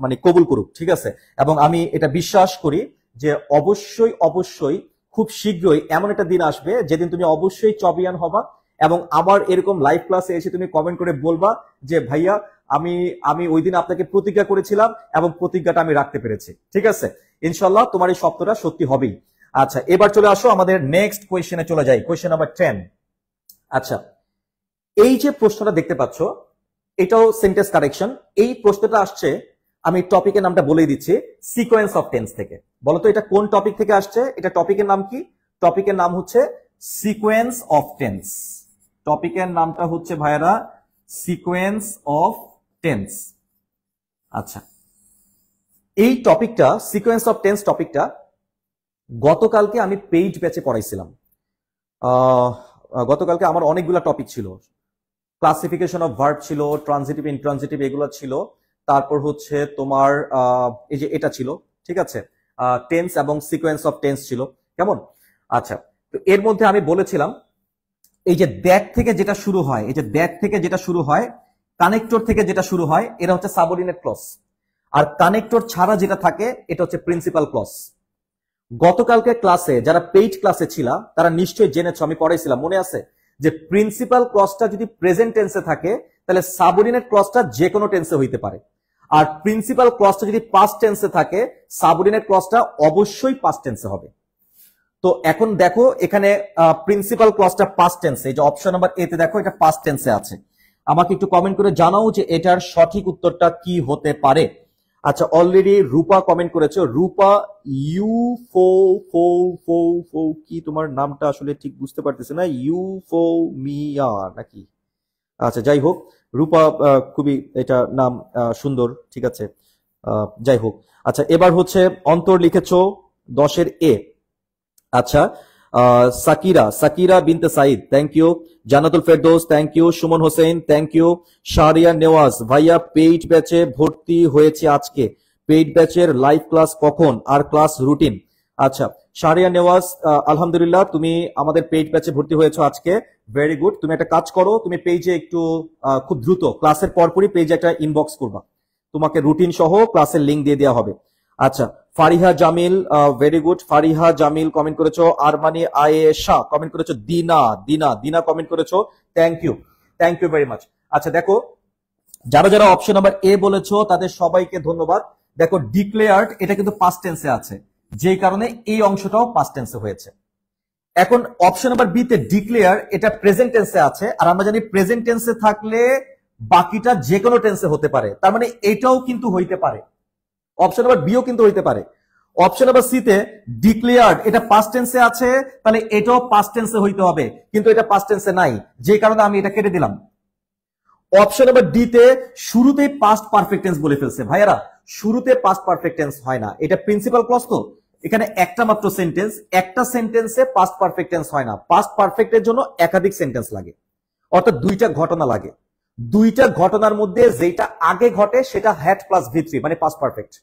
মানে কবুল করুক, ঠিক আছে। এবং আমি এটা বিশ্বাস করি যে অবশ্যই অবশ্যই খুব শীঘ্রই এমন একটা দিন আসবে যেদিন তুমি অবশ্যই চবিয়ান হবা, এবং আমার এরকম লাইভ ক্লাসে এসে তুমি কমেন্ট করে বলবা যে ভাইয়া আমি আমি ওই দিন আপনাকে প্রতিজ্ঞা করেছিলাম এবং প্রতিজ্ঞাটা আমি রাখতে পেরেছি, ঠিক আছে। ইনশাল্লাহ তোমার এই স্বপ্নটা সত্যি হবেই। আচ্ছা, এবার চলে আসো আমাদের নেক্সট কোয়েশ্চেনে চলে যাই, কোয়েশ্চেন নাম্বার 10। আচ্ছা, এই যে প্রশ্নটা দেখতে পাচ্ছ এটাও সেন্টেন্স কারেকশন। এই প্রশ্নটা আসছে, আমি টপিকের নামটা বলেই দিচ্ছি, সিকোয়েন্স অফ টেন্স থেকে। বলতো এটা কোন টপিক থেকে আসছে? এটা টপিকের নাম কি? টপিকের নাম হচ্ছে সিকোয়েন্স অফ টেন্স। টপিকের নামটা হচ্ছে ভাইয়ারা সিকোয়েন্স অফ টেন্স। আচ্ছা, এই টপিকটা সিকোয়েন্স অফ টেন্স টপিকটা গতকালকে আমি পেইড ব্যাচে পড়াইছিলাম। গতকালকে আমার অনেকগুলো টপিক ছিল, ক্লাসিফিকেশন অফ ভার্ব ছিল, ট্রানজিটিভ ইনট্রানজিটিভ এগুলো ছিল, তারপর হচ্ছে তোমার এই যে এটা ছিল, ঠিক আছে, টেন্স এবং সিকোয়েন্স অফ টেন্স ছিল, কেমন? আচ্ছা, তো এর মধ্যে আমি বলেছিলাম এই যে দ্যাট থেকে যেটা শুরু হয়, এই যে দ্যাট থেকে যেটা শুরু হয়, কানেক্টর থেকে যেটা শুরু হয়, এটা হচ্ছে সাবঅর্ডিনেট ক্লজ। আর কানেক্টর ছাড়া যেটা থাকে এটা হচ্ছে প্রিন্সিপাল ক্লজ। গতকালকে ক্লাসে যারা পেইড ক্লাসে ছিল তারা নিশ্চয়ই জেনেছো, আমি পড়াইছিলাম, মনে আছে যে প্রিন্সিপাল ক্লজটা যদি প্রেজেন্ট টেন্সে থাকে তাহলে সাবঅর্ডিনেট ক্লজটা যে কোনো টেন্সে হইতে পারে, আর প্রিন্সিপাল ক্লজটা যদি পাস্ট টেন্সে থাকে সাবঅর্ডিনেট ক্লজটা অবশ্যই পাস্ট টেন্সে হবে। তো এখন দেখো এখানে প্রিন্সিপাল ক্লজটা পাস্ট টেন্সে, এই যে অপশন নাম্বার এ তে দেখো এটা পাস্ট টেন্সে আছে। আমাকে একটু কমেন্ট করে জানাও যে এটার সঠিক উত্তরটা কি হতে পারে। আচ্ছা, অলরেডি রূপা কমেন্ট করেছো। রূপা ইউ ফো ফো ফো ফো, কি তোমার নামটা আসলে ঠিক বুঝতে পারতেছি না, ইউ ফো মিয়া নাকি? আচ্ছা, যাই হোক রূপা, খুবই এটা নাম সুন্দর, ঠিক আছে, যাই হোক। আচ্ছা, এবার হচ্ছে অন্তর লিখেছো 10-এর এ। আচ্ছা, Shakira Shakira Binte Said, thank you. Jannatul Ferdous, thank you. Suman Hossain, thank you. Sharia Newaz, ভাইয়া পেইড ব্যাচে ভর্তি হয়েছে আজকে, পেইড ব্যাচের লাইভ ক্লাস কখন আর ক্লাস রুটিন? আচ্ছা, শারিয়া নেওয়াজ, আলহামদুলিল্লাহ তুমি আমাদের পেইড ব্যাচে ভর্তি হয়েছো আজকে, ভেরি গুড। তুমি একটা কাজ করো, তুমি পেজে একটু খুব দ্রুত ক্লাসের পরপরই পেজে একটা ইনবক্স করবা, তোমাকে রুটিন সহ ক্লাসের লিংক দিয়ে দেওয়া হবে। আচ্ছা, Fariha Jamil, very good. Fariha Jamil comment করেছো। আরমানি আয়েশা কমেন্ট করেছো। দিনা দিনা দিনা কমেন্ট করেছো, thank you, thank you very much. আচ্ছা দেখো, যারা যারা অপশন নাম্বার এ বলেছো তাদের সবাইকে ধন্যবাদ। দেখো ডিক্লেয়ার্ড এটা কিন্তু পাস্ট টেন্সে আছে, যেই কারণে এই অংশটাও পাস্ট টেন্সে হয়েছে। এখন অপশন নাম্বার বি তে ডিক্লেয়ার এটা প্রেজেন্ট টেন্সে আছে, আর আমরা জানি প্রেজেন্ট টেন্সে থাকলে বাকিটা যে কোনো টেন্সে হতে পারে, তার মানে এটাও কিন্তু হইতে পারে, অপশন নাম্বার বিও কিন্তু হইতে পারে। অপশন নাম্বার সি তে ডিক্লেয়ার্ড এটা পাস্ট টেন্সে আছে, তাহলে এটাও পাস্ট টেন্সে হইতে হবে, কিন্তু এটা পাস্ট টেন্সে নাই, যে কারণে আমি এটা কেটে দিলাম। অপশন নাম্বার ডি তে শুরুতেই পাস্ট পারফেক্ট টেন্স বলে ফেলছে। ভাইয়ারা, শুরুতে পাস্ট পারফেক্ট টেন্স হয় না, এটা প্রিন্সিপাল ক্লজ, তো এখানে একটা মাত্র সেন্টেন্স, একটা সেন্টেন্সে পাস্ট পারফেক্ট টেন্স হয় না, পাস্ট পারফেক্টের জন্য একাধিক সেন্টেন্স লাগে, অর্থাৎ দুইটা ঘটনা লাগে। দুইটা ঘটনার মধ্যে যেটা আগে ঘটে সেটা হ্যাড প্লাস ভি3 মানে পাস্ট পারফেক্ট,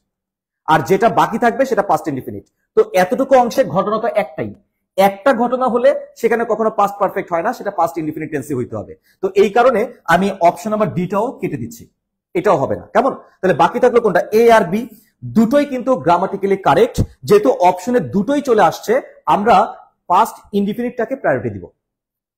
আর যেটা বাকি থাকবে সেটা পাস্ট ইনডিফিনিট। তো এতটুকু অংশে ঘটনা তো একটাই, একটা ঘটনা হলে সেখানে কখনো পাস্ট পারফেক্ট হয় না, সেটা পাস্ট ইনডিফিনিট টেন্সে হইতে হবে। তো এই কারণে আমি অপশন নাম্বার ডিটাও কেটে দিচ্ছি, এটাও হবে না। কেমন? তাহলে বাকি থাকলো কোনটা? এ আর বি, দুটোই কিন্তু গ্রামাটিক্যালি কারেক্ট। যেহেতু অপশনে দুটোই চলে আসছে, আমরা পাস্ট ইনডিফিনিটটাকে প্রায়োরিটি দিব,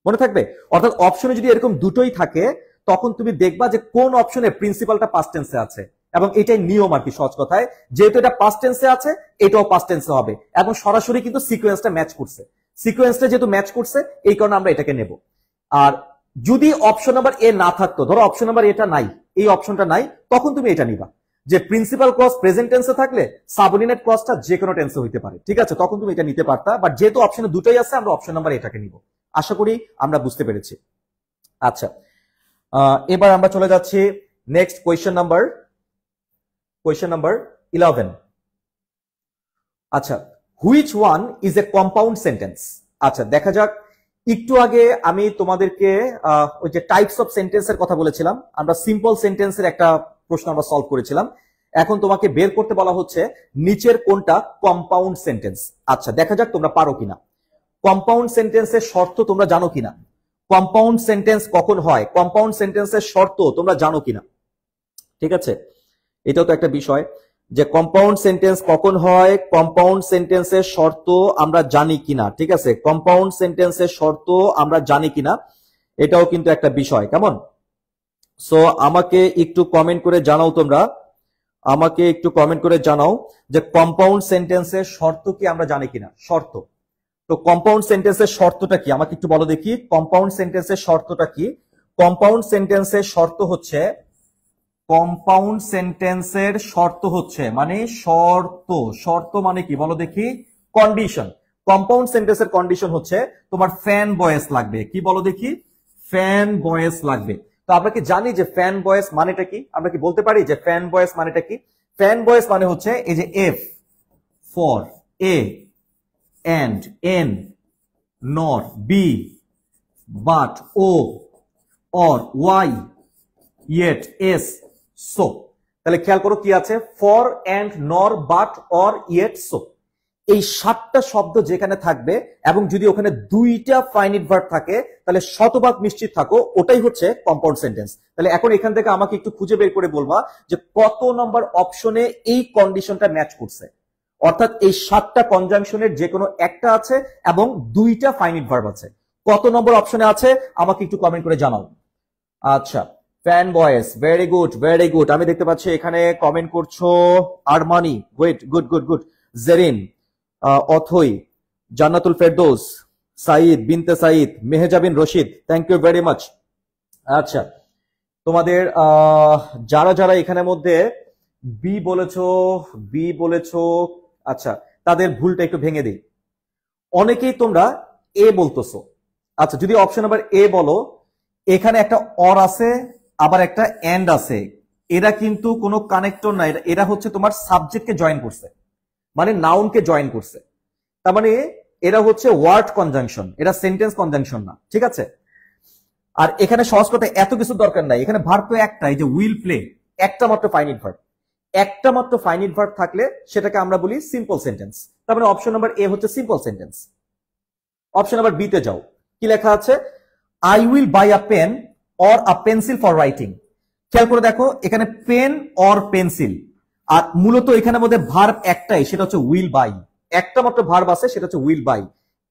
মনে থাকবে। অর্থাৎ অপশনে যদি এরকম দুটোই থাকে তখন তুমি দেখবা যে কোন অপশনে প্রিন্সিপালটা পাস্ট টেন্সে আছে, এবং এটাই নিয়ম আর কি, সহজ কথায়। যেহেতু এটা পাস্ট টেন্সে আছে, এটাও পাস্ট টেন্সে হবে, এবং সরাসরি কিন্তু সিকোয়েন্সটা ম্যাচ করছে। সিকোয়েন্সটা যেহেতু ম্যাচ করছে, এই কারণে আমরা এটাকে নেব। আর যদি অপশন নাম্বার এ না থাকতো, ধরো অপশন নাম্বার এটা নাই, এই অপশনটা নাই, তখন তুমি এটা নিবা যে প্রিন্সিপাল ক্লজ প্রেজেন্ট টেন্সে থাকলে সাবঅর্ডিনেট ক্লজটা যে কোনো টেন্সে হইতে পারে, ঠিক আছে, তখন তুমি এটা নিতে পারতা। বাট যেহেতু অপশনে দুটোই আছে, আমরা অপশন নাম্বার এটাকে নিব। আশা করি আমরা বুঝতে পেরেছি। আচ্ছা, এবার আমরা চলে যাচ্ছি নেক্সট কোয়েশ্চেন নাম্বার 11। আচ্ছা, which one is a compound sentence. আচ্ছা দেখা যাক, একটু আগে আমি তোমাদেরকে ওই যে টাইপস অফ সেন্টেন্সের কথা বলেছিলাম, আমরা সিম্পল সেন্টেন্সের একটা প্রশ্ন আমরা সলভ করেছিলাম। এখন তোমাকে বের করতে বলা হচ্ছে নিচের কোনটা কম্পাউন্ড সেন্টেন্স। আচ্ছা দেখা যাক তোমরা পারো কিনা। কম্পাউন্ড সেন্টেন্সের শর্ত তোমরা জানো কিনা, কম্পাউন্ড সেন্টেন্স কখন হয়, কম্পাউন্ড সেন্টেন্সের শর্ত তোমরা জানো কিনা। ঠিক আছে, এটাও তো একটা বিষয় যে কম্পাউন্ড সেন্টেন্স কখন হয়, কম্পাউন্ড সেন্টেন্সের শর্ত আমরা জানি কিনা। ঠিক আছে, কম্পাউন্ড সেন্টেন্সের শর্ত আমরা জানি কিনা, এটাও কিন্তু একটা বিষয়। কেমন? সো আমাকে একটু কমেন্ট করে জানাও, তোমরা আমাকে একটু কমেন্ট করে জানাও যে কম্পাউন্ড সেন্টেন্সের শর্ত কি আমরা জানি কিনা। শর্ত, তো কম্পাউন্ড সেন্টেন্সের শর্তটা কি আমাকে একটু বলো দেখি। কম্পাউন্ড সেন্টেন্সের শর্তটা কি? কম্পাউন্ড সেন্টেন্সের শর্ত হচ্ছে, কম্পাউন্ড সেন্টেন্সের শর্ত হচ্ছে মানে শর্ত, শর্ত মানে কি বলো দেখি? কন্ডিশন। কম্পাউন্ড সেন্টেন্সের কন্ডিশন হচ্ছে তোমার ফ্যান ভয়েস লাগবে। কি বলো দেখি? ফ্যান ভয়েস লাগবে। তো আমরা কি জানি যে ফ্যান ভয়েস মানেটা কি? আমরা কি বলতে পারি যে ফ্যান ভয়েস মানেটা কি? ফ্যান ভয়েস মানে হচ্ছে এই যে F for a and n nor b but o or y yet s so। তাহলে খেয়াল করো কি আছে, for and nor but or yet so। এই 7টা শব্দ যেখানে থাকবে এবং যদি ওখানে 2টা ফাইনিট ভার্ব থাকে তাহলে শতভাগ নিশ্চিত থাকো ওটাই হচ্ছে কম্পাউন্ড সেন্টেন্স। তাহলে এখন এখান থেকে আমাকে একটু খুঁজে বের করে বলবা যে কত নম্বর অপশনে এই কন্ডিশনটা ম্যাচ করছে। অর্থাৎ এই 7টা কনজাংশনের যে কোনো একটা আছে এবং 2টা ফাইনিট ভার্ব আছে। কত নম্বর অপশনে আছে আমাকে একটু কমেন্ট করে জানাও। আচ্ছা, fan voice, very good very good. আমি দেখতে পাচ্ছি এখানে কমেন্ট করছো Armani, wait, good good good. Jerin, Othoi, Jannatul Ferdous, Sayed, Binte Sayed, Mehjabin Rashid, thank you very much. আচ্ছা, তোমাদের যারা যারা এখানে মধ্যে বি বলেছো, বি বলেছো, আচ্ছা তাদের ভুলটা একটু ভেঙে দিই। অনেকেই তোমরা এ বলতেছো। আচ্ছা, যদি অপশন নাম্বার এ বলো, এখানে একটা অর আছে আবার একটা এন্ড আছে, এরা কিন্তু কোনো কানেক্টর না, এরা হচ্ছে তোমার সাবজেক্টকে জয়েন করছে, মানে নাউনকে জয়েন করছে। তার মানে এরা হচ্ছে ওয়ার্ড কনজাংশন, এরা সেন্টেন্স কনজাংশন না। ঠিক আছে, আর এখানে সহজ কথা এত কিছু দরকার নাই, এখানে ভার্ব তো একটাই, যে উইল প্লে, একটা মাত্র ফাইনিট ভার্ব। একটা মাত্র ফাইনিট ভার্ব থাকলে সেটাকে আমরা বলি সিম্পল সেন্টেন্স। তার মানে অপশন নাম্বার এ হচ্ছে simple sentence. Option number B তে যাও, কি লেখা আছে? I will buy a pen or a pencil for writing. খেয়াল করে দেখো এখানে পেন অর পেন্সিল, আর মূলত এখানে মধ্যে ভার্ব একটাই, সেটা হচ্ছে উইল বাই। একটা মাত্র ভার্ব আছে, সেটা হচ্ছে উইল বাই।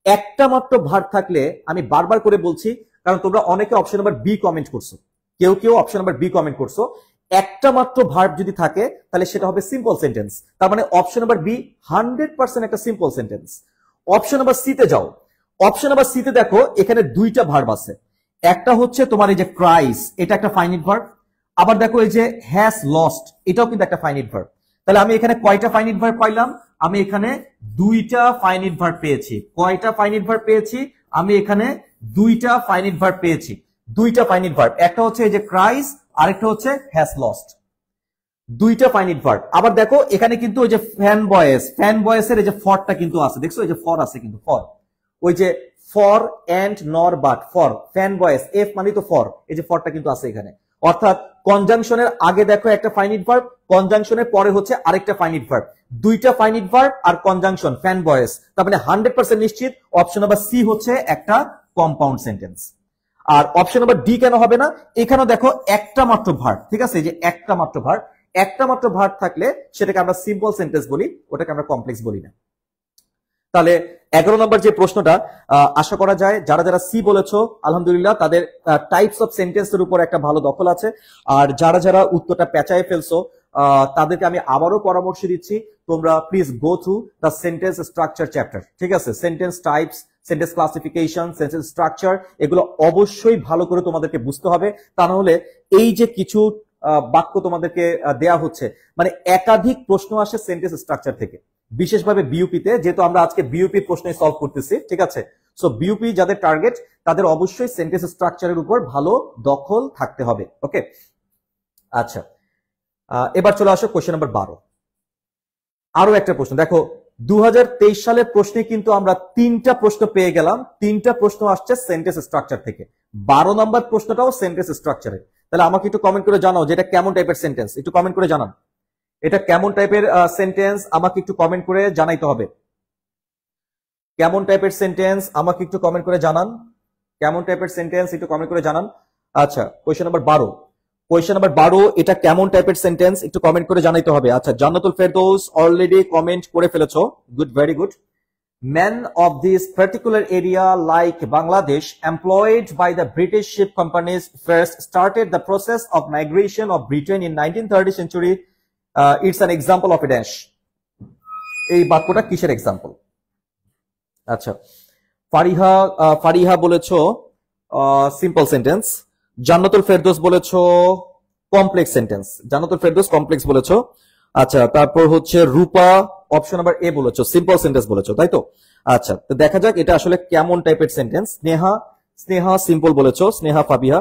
একটা মাত্র ভার্ব থাকলে, আমি বারবার করে বলছি কারণ তোমরা অনেকে অপশন নাম্বার বি কমেন্ট করছো, কেউ কেউ অপশন নাম্বার বি কমেন্ট করছো, একটা মাত্র ভার্ব যদি থাকে তাহলে সেটা হবে সিম্পল সেন্টেন্স। তার মানে অপশন নাম্বার বি 100% একটা simple sentence. Option number C তে যাও, অপশন নাম্বার সি তে দেখো এখানে 2টা ভার্ব আছে। একটা হচ্ছে তোমার এই যে ক্রাইস, এটা একটা ফাইনিট ভার্ব। আবার দেখো এই যে হ্যাজ লস্ট, এটাও কিন্তু একটা ফাইনিট ভার্ব। তাহলে আমি এখানে কয়টা ফাইনিট ভার্ব পাইলাম? আমি এখানে 2টা ফাইনিট ভার্ব পেয়েছি। কয়টা ফাইনিট ভার্ব পেয়েছি? আমি এখানে 2টা ফাইনিট ভার্ব পেয়েছি। 2টা ফাইনিট ভার্ব, একটা হচ্ছে এই যে ক্রাইস, আরেকটা হচ্ছে হ্যাজ লস্ট। 2টা ফাইনিট ভার্ব। আবার দেখো এখানে কিন্তু ওই যে ফ্যান ভয়েস, ফ্যান ভয়েসের এই যে ফরটা কিন্তু আছে, দেখছো এই যে ফর আছে কিন্তু, ফর, ওই যে ফর এন্ড নর but, for fan voice, F মানে তো ফর, এই যে ফরটা কিন্তু আছে এখানে। অর্থাৎ কনজাংশনের আগে দেখো একটা ফাইনিট ভার্ব, কনজাংশনের পরে হচ্ছে আরেকটা ফাইনিট ভার্ব। 2টা ফাইনিট ভার্ব আর কনজাংশন ফ্যান ভয়েস, তার মানে 100% নিশ্চিত অপশন নাম্বার সি হচ্ছে একটা কম্পাউন্ড সেন্টেন্স। আর অপশন নাম্বার ডি কেন হবে না? এখানেও দেখো একটা মাত্র ভার্ব, ঠিক আছে, যে একটা মাত্র ভার্ব, একটা মাত্র ভার্ব থাকলে সেটাকে আমরা সিম্পল সেন্টেন্স বলি, ওটাকে আমরা কমপ্লেক্স বলি না। তাহলে 11 নম্বর যে প্রশ্নটা, আশা করা যায় যারা যারা সি বলেছো আলহামদুলিল্লাহ তাদের টাইপস অফ সেন্টেন্সের উপর একটা ভালো দখল আছে। আর যারা যারা উত্তরটা পেঁচায় ফেলছো তাদেরকে আমি আবারও পরামর্শ দিচ্ছি, তোমরা please go through the sentence structure chapter. ঠিক আছে, sentence types, sentence classification, sentence structure, এগুলো অবশ্যই ভালো করে তোমাদেরকে বুঝতে হবে। তা না হলে এই যে কিছু বাক্য তোমাদেরকে দেয়া হচ্ছে, মানে একাধিক প্রশ্ন আসে সেন্টেন্স স্ট্রাকচার থেকে, বিশেষভাবে বিইউপিতে, যেহেতু আমরা আজকে বিইউপির প্রশ্নই সলভ করতেছি। ঠিক আছে, সো বিইউপি যাদের টার্গেট তাদের অবশ্যই সেন্টেন্স স্ট্রাকচারের উপর ভালো দখল থাকতে হবে। ওকে, আচ্ছা এবার চলে আসো কোশ্চেন নাম্বার 12। আরো একটা প্রশ্ন দেখো, 2023 সালের প্রশ্নে কিন্তু আমরা 3টা প্রশ্ন পেয়ে গেলাম, 3টা প্রশ্ন আসছে সেন্টেন্স স্ট্রাকচার থেকে, 12 নম্বর প্রশ্নটাও সেন্টেন্স স্ট্রাকচারে। তাহলে আমাকে একটু কমেন্ট করে জানাও যে এটা কেমন টাইপের সেন্টেন্স, একটু কমেন্ট করে জানান এটা কেমন টাইপের সেন্টেন্স, আমাকে একটু কমেন্ট করে জানাইতে হবে। কেমন টাইপের সেন্টেন্স আমাকে একটু কমেন্ট করে জানান, কেমন টাইপের সেন্টেন্স একটু কমেন্ট করে জানান। আচ্ছা, কোয়েশ্চেন নাম্বার 12, কোয়েশ্চেন নাম্বার 12 এটা কেমন টাইপের সেন্টেন্স একটু কমেন্ট করে জানাইতে হবে। আচ্ছা, জান্নাতুল ফেরদৌস অলরেডি কমেন্ট করে ফেলেছো, good, very good. Men of this particular area like Bangladesh employed by the British ship companies first started the process of migration of Britain in 1930 century. It's an example of a dash. এই বাক্যটা কিসের example? আচ্ছা, ফারিহা বলেছো simple sentence, Jannatul Ferdous বলেছো complex sentence, Jannatul Ferdous complex বলেছো। আচ্ছা, তারপর হচ্ছে রূপা অপশন নাম্বার এ বলেছো সিম্পল সেন্টেন্স বলেছো, তাই তো? আচ্ছা, তো দেখা যাক এটা আসলে কেমন টাইপের সেন্টেন্স। স্নেহা সিম্পল বলেছো, স্নেহা ফাবিহা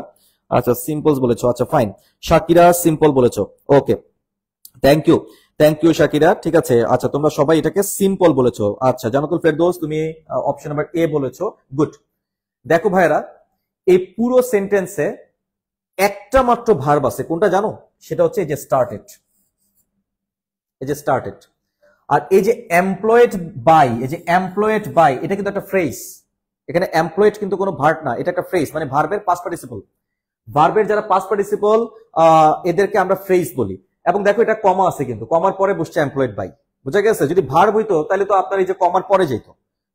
আচ্ছা সিম্পল বলেছো, আচ্ছা ফাইন। শাকিরা সিম্পল বলেছো, ওকে, থ্যাংক ইউ শাকিরা, ঠিক আছে। আচ্ছা, তোমরা সবাই এটাকে সিম্পল বলেছো। আচ্ছা, জান্নাতুল ফেরদৌস তুমি অপশন নাম্বার এ বলেছো, গুড। দেখো ভাইরা, এই পুরো সেন্টেন্সে একটা মাত্র ভার্ব আছে, কোনটা জানো? সেটা হচ্ছে এই যে স্টার্টেড, এই যে স্টার্টেড। আর এই যে এমপ্লয়েড বাই, এই যে এমপ্লয়েড বাই এটা কিন্তু একটা ফ্রেজ, এখানে এমপ্লয়েড কিন্তু কোনো ভার্ব না, এটা একটা ফ্রেজ, মানে ভার্বের পাস্ট পার্টিসিপল। ভার্বের যারা পাস্ট পার্টিসিপল এদেরকে আমরা ফ্রেজ বলি। এবং দেখো এটা কমা আছে, কিন্তু কমার পরে বসছে এমপ্লয়েড বাই, বুঝা গেছে? যদি ভার্ব হইতো তাহলে তো আপনার এই যে কমার পরে যেত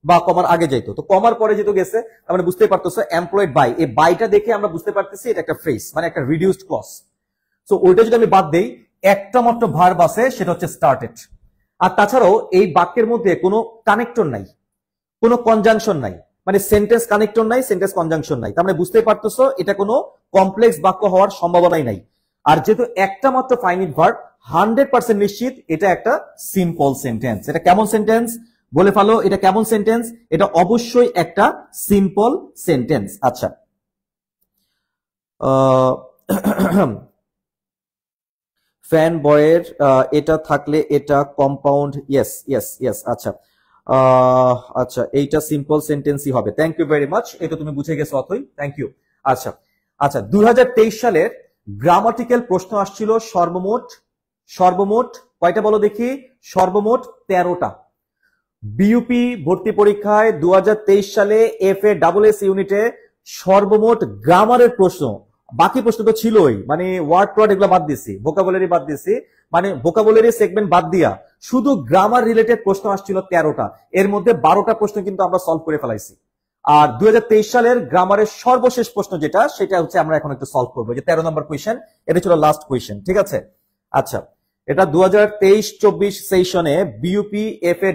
বা কমার আগে যেত, তো কমার পরে যেহেতু গেছে তার মানে বুঝতেই পারতেছো এমপ্লয়েড বাই, এই বাইটা দেখে আমরা বুঝতে পারতেছি এটা একটা ফ্রেজ, মানে একটা রিডিউসড ক্লজ। সো ওইটা যদি আমি বাদ দেই, একটা মাত্র ভার্ব আছে, সেটা হচ্ছে স্টার্টেড। আর তাছাড়াও এই বাক্যের মধ্যে কোনো কানেক্টর নাই, কোনো কনজাংশন নাই, মানে সেন্টেন্স কানেক্টর নাই, সেন্টেন্স কনজাংশন নাই, তার মানে বুঝতেই পারতেছো এটা কোনো কমপ্লেক্স বাক্য হওয়ার সম্ভাবনাই নাই। আর যেহেতু একটা মাত্র ফাইনিট ভার্ব, 100% নিশ্চিত এটা একটা সিম্পল সেন্টেন্স। এটা কেমন সেন্টেন্স বলে ফেলো, এটা কেমন সেন্টেন্স? এটা অবশ্যই একটা সিম্পল সেন্টেন্স। আচ্ছা, ফ্যান বয়ের এটা থাকলে এটা কম্পাউন্ড, ইয়েস ইয়েস ইয়েস। আচ্ছা আচ্ছা, এইটা সিম্পল সেন্টেন্সই হবে। থ্যাংক ইউ ভেরি মাচ, এটা তুমি বুঝে গেছো অথই, থ্যাংক ইউ। আচ্ছা আচ্ছা, 2023 সালের গ্রামাটিক্যাল প্রশ্ন আসছিল সর্বমোট কয়টা বলো দেখি? সর্বমোট 13টা। বিইউপি ভর্তি পরীক্ষায় 2023 সালে FA ইউনিটে সর্বমোট গ্রামারের প্রশ্ন, বাকি প্রশ্ন তো ছিলই, মানে ওয়ার্ড এগুলো বাদ দিছি, ভোকাবুলারি বাদ দিছি, মানে ভোকাবুলারি সেগমেন্ট বাদ দিয়া শুধু গ্রামার রিলেটেড প্রশ্ন আসছিল 13টা। এর মধ্যে 12টা প্রশ্ন কিন্তু আমরা সলভ করে ফেলাইছি। আর 2023 সালের গ্রামারের সর্বশেষ প্রশ্ন যেটা, সেটা হচ্ছে আমরা এখন একটু সলভ করবো, যে 13 নম্বর কোয়েশ্চেন, এটা ছিল লাস্ট কোয়েশ্চেন, ঠিক আছে? আচ্ছা, এটা 2023-24 সেশনে বিইউপি FA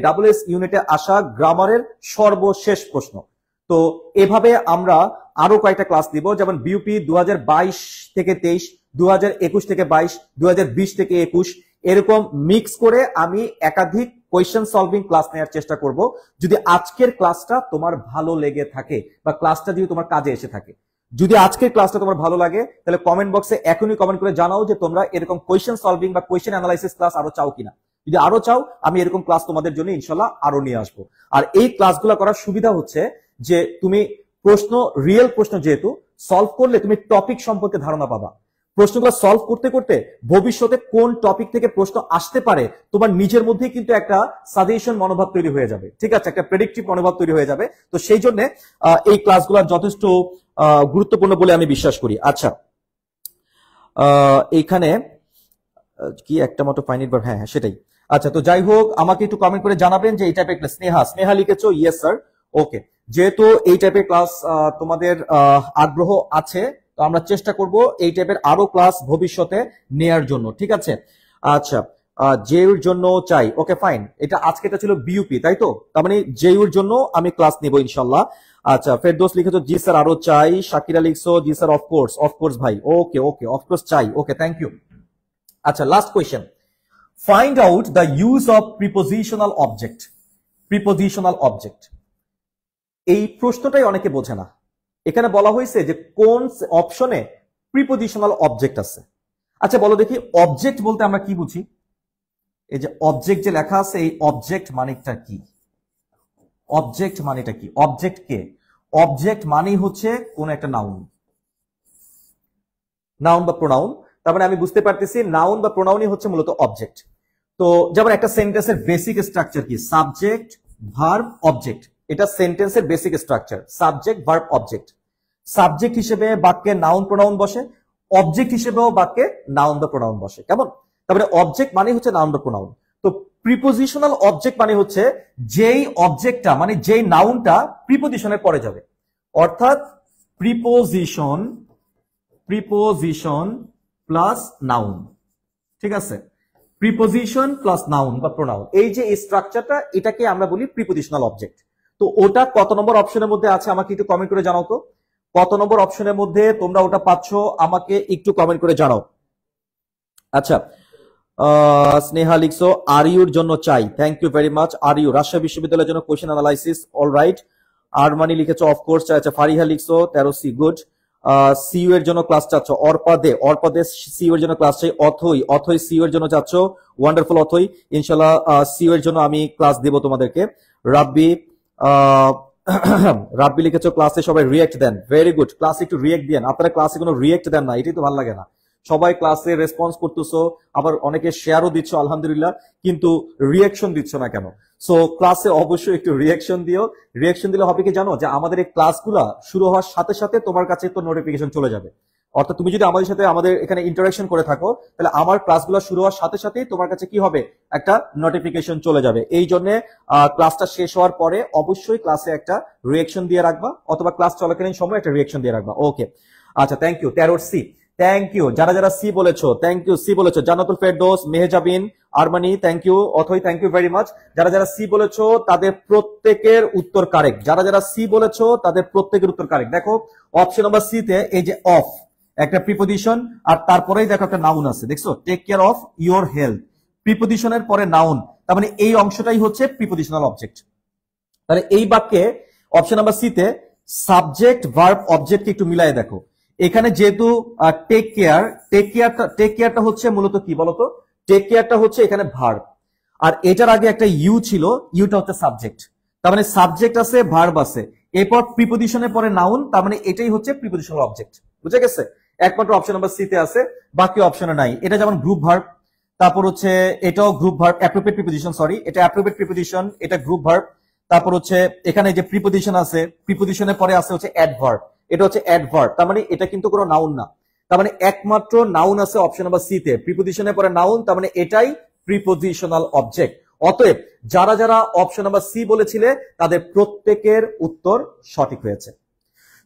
ইউনিটে আসা গ্রামারের সর্বশেষ প্রশ্ন। তো এভাবে আমরা আরো কয়েকটা ক্লাস দিব, যেমন বিইউপি 2022 থেকে 23, 2021 থেকে 22, 2020 থেকে 21, এরকম মিক্স করে আমি একাধিক কোয়েশ্চেন সলভিং ক্লাস নেওয়ার চেষ্টা করব। যদি আজকের ক্লাসটা তোমার ভালো লেগে থাকে বা ক্লাসটা যদি তোমার কাজে এসে থাকে, যদি আজকের ক্লাসটা তোমার ভালো লাগে, তাহলে কমেন্ট বক্সে এখনই কমেন্ট করে জানাও যে তোমরা এরকম কোয়েশ্চেন সলভিং বা কোয়েশ্চেন অ্যানালাইসিস ক্লাস আরো চাও কিনা। যদি আরো চাও, আমি এরকম ক্লাস তোমাদের জন্য ইনশাল্লাহ আরো নিয়ে আসবো। আর এই ক্লাসগুলো করার সুবিধা হচ্ছে যে তুমি প্রশ্ন, রিয়েল প্রশ্ন যেহেতু সলভ করলে তুমি টপিক সম্পর্কে ধারণা পাবা। প্রশ্নগুলো সলভ করতে করতে ভবিষ্যতে কোন টপিক থেকে প্রশ্ন আসতে পারে তোমার নিজের মধ্যেই কিন্তু একটা সাজেশন মনোভাব তৈরি হয়ে যাবে, ঠিক আছে? একটা প্রেডিক্টিভ মনোভাব তৈরি হয়ে যাবে। তো সেই জন্য এই ক্লাসগুলো যথেষ্ট গুরুত্বপূর্ণ বলে আমি বিশ্বাস করি। আচ্ছা, এইখানে কি একটা মতো ফাইনিট ভার্ব, হ্যাঁ সেটাই। আচ্ছা, তো যাই হোক, আমাকে একটু কমেন্ট করে জানাবেন যে এই টাইপের ক্লাস। স্নেহা লিখেছো ইয়েস স্যার, ওকে। যেহেতু এই টাইপের ক্লাস তোমাদের আগ্রহ আছে, তো আমরা চেষ্টা করব এই টাইপের আরো ক্লাস ভবিষ্যতে নেয়ার জন্য, ঠিক আছে? আচ্ছা, জেইউর জন্য চাই, ওকে ফাইন। এটা আজকে এটা ছিল বিইউপি, তাই তো? তার মানে জেইউর জন্য আমি ক্লাস নিব ইনশাআল্লাহ। আচ্ছা, ফেরদৌস লিখেছো জি স্যার আরো চাই, শাকিরা লিখছো জি স্যার অফকোর্স ভাই, ওকে ওকে অফকোর্স চাই, ওকে থ্যাংক ইউ। আচ্ছা, last question, find out the use of prepositional object. এই প্রশ্নটাই অনেকে বোঝে না। এখানে বলা হয়েছে যে কোন অপশনে প্রিপোজিশনাল অবজেক্ট আছে। আচ্ছা বলো দেখি, অবজেক্ট বলতে আমরা কি বুঝি? এই যে অবজেক্ট যে লেখা আছে, এই অবজেক্ট মানেটা কি? অবজেক্ট মানেটা কি? অবজেক্ট কে? অবজেক্ট মানেই হচ্ছে কোন একটা নাউন, নাউন বা প্রোনাউন। তার মানে আমি বুঝতে পারতেছি নাউন বা প্রোনাউনই হচ্ছে মূলত অবজেক্ট। তো যেমন একটা সেন্টেন্সের বেসিক স্ট্রাকচার কি? Subject, verb, object. এটা সেন্টেন্সের basic structure, subject, verb, object. Subject হিসেবে বাক্যে নাউন প্রোনাউন বসে, অবজেক্ট হিসেবেও বাক্যে নাউন বা প্রোনাউন বসে। কেমন? তারপরে অবজেক্ট মানে হচ্ছে নাউন বা প্রোনাউন। তো প্রিপোজিশনাল অবজেক্ট মানে হচ্ছে যেই অবজেক্টটা মানে যেই নাউনটা প্রিপোজিশনের পরে যাবে, অর্থাৎ প্রিপোজিশন, প্রিপোজিশন প্লাস নাউন। ঠিক আছে, প্রিপোজিশন প্লাস নাউন বা প্রোনাউন, এই যে স্ট্রাকচারটা, এটাকে আমরা বলি প্রিপোজিশনাল অবজেক্ট। তো ওটা কত নম্বর অপশনের মধ্যে আছে আমাকে একটু কমেন্ট করে জানাও তো। কত নম্বর অপশনের মধ্যে তোমরা ওটা পাচ্ছ আমাকে একটু কমেন্ট করে জানাও। আচ্ছা, স্নেহা লিখছো আর ইউর জন্য চাই, থ্যাংক ইউ ভেরি মাচ। আর ইউ রাজশাহী বিশ্ববিদ্যালয়ের জন্য question analysis, all right. Armani লিখেছো অফকোর্স। আচ্ছা, ফারিহা লিখছো 13C, গুড। সিইউ এর জন্য ক্লাস চাচ্ছ, অর্পাদে সিইউ এর জন্য ক্লাস চাই। অথই সিইউ এর জন্য চাচ্ছ, ওয়ান্ডারফুল অথই। ইনশাআল্লাহ সিইউ এর জন্য আমি ক্লাস দেব তোমাদেরকে। রাব্বি রাব্বি লিখেছো ক্লাসে সবাই রিয়েক্ট দেন, ভেরি গুড। ক্লাসে একটু রিয়েক্ট দেন, আপনারা ক্লাসে কোনো রিয়েক্ট দেন না, এটাই তো ভালো লাগে না। সবাই ক্লাসে রেসপন্স করতেছো, আবার অনেকে শেয়ারও দিচ্ছ আলহামদুলিল্লাহ, কিন্তু রিয়েকশন দিচ্ছ না কেন? সো ক্লাসে অবশ্যই একটু রিয়েকশন দিও। রিয়েকশন দিলে হবে কি জানো, যে আমাদের এই ক্লাসগুলো শুরু হওয়ার সাথে সাথে তোমার কাছে তো নোটিফিকেশন চলে যাবে। অর্থাৎ তুমি যদি আমাদের সাথে আমাদের এখানে ইন্টারাকশন করে থাকো, তাহলে আমার ক্লাসগুলো শুরু হওয়ার সাথে সাথেই তোমার কাছে কি হবে, একটা নোটিফিকেশন চলে যাবে। এই জন্য ক্লাসটা শেষ হওয়ার পরে অবশ্যই ক্লাসে একটা রিয়েকশন দিয়ে রাখবা, অথবা ক্লাস চলাকালীন সময় একটা রিয়েকশন দিয়ে রাখবা। ওকে, আচ্ছা, thank you. 13C, thank you. যারা যারা সি বলেছো, থ্যাংক ইউ। সি বলেছো Jannatul Ferdous, Mehjabin, Armani, thank you. Othoi, thank you very much. যারা যারা সি বলেছো তাদের প্রত্যেকের উত্তর কারেক্ট। যারা যারা সি বলেছো তাদের প্রত্যেকের উত্তর কারেক্ট। দেখো অপশন নাম্বার সি তে এই যে অফ, একটা প্রিপোজিশন, আর তারপরেই দেখো একটা নাউন আছে, দেখছো, take care of your health. প্রিপোজিশনের পরে নাউন, তার মানে এই অংশটাই হচ্ছে প্রিপোজিশনাল অবজেক্ট। তাহলে এই বাক্যে অপশন নাম্বার সি তে সাবজেক্ট, ভার্ব, অবজেক্টকে একটু মিলাই দেখো। এখানে যেহেতু টেক কেয়ারটা হচ্ছে মূলত কি বলতো, টেক কেয়ারটা হচ্ছে এখানে ভার্ব, আর এটার আগে একটা ইউ ছিল, ইউটা হচ্ছে সাবজেক্ট। তার মানে সাবজেক্ট আছে, ভার্ব আছে, এরপর প্রিপোজিশনের পরে নাউন, তার মানে এটাই হচ্ছে প্রিপোজিশনাল অবজেক্ট। বুঝে গেছে? একমাত্র অপশন নাম্বার সি তে আছে, বাকি অপশনে নাই। এটা যেমন গ্রুপ ভার্ব, তারপর হচ্ছে এটাও group verb, appropriate preposition, sorry, এটা অ্যাপ্রোপ্রিয়েট প্রিপোজিশন, এটা গ্রুপ ভার্ব। তারপর হচ্ছে এখানে যে প্রিপোজিশন আছে, প্রিপোজিশনের পরে আছে হচ্ছে অ্যাডভার্ব, এটা হচ্ছে অ্যাডভার্ব, তার মানে এটা কিন্তু কোনো নাউন না। তার মানে একমাত্র নাউন আছে অপশন নাম্বার সি তে, প্রিপোজিশনের পরে নাউন, তার মানে এটাই প্রিপোজিশনাল অবজেক্ট। অতএব যারা যারা অপশন নাম্বার সি বলেছিলে তাদের প্রত্যেকের উত্তর সঠিক হয়েছে।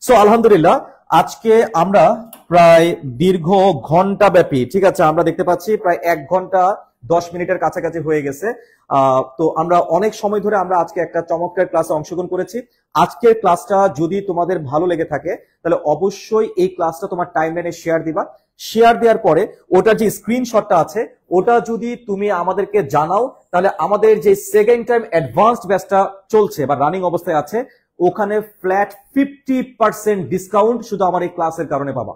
সো আলহামদুলিল্লাহ, আজকে আমরা প্রায় দীর্ঘ ঘন্টা ব্যাপী, ঠিক আছে, আমরা দেখতে পাচ্ছি প্রায় 1 ঘন্টা 10 মিনিটের কাছাকাছি হয়ে গেছে। তো আমরা অনেক সময় ধরে আমরা আজকে একটা চমৎকার ক্লাসে অংশগ্রহণ করেছি। আজকের ক্লাসটা যদি তোমাদের ভালো লেগে থাকে তাহলে অবশ্যই এই ক্লাসটা তোমার টাইমলাইনে শেয়ার দিবা। শেয়ার দেওয়ার পরে ওটার যে স্ক্রিনশটটা আছে ওটা যদি তুমি আমাদেরকে জানাও, তাহলে আমাদের যে সেকেন্ড টাইম অ্যাডভান্সড ব্যাচটা চলছে বা রানিং অবস্থায় আছে, ওখানে ফ্ল্যাট 50% ডিসকাউন্ট শুধু আমার এই ক্লাসের কারণে পাবা।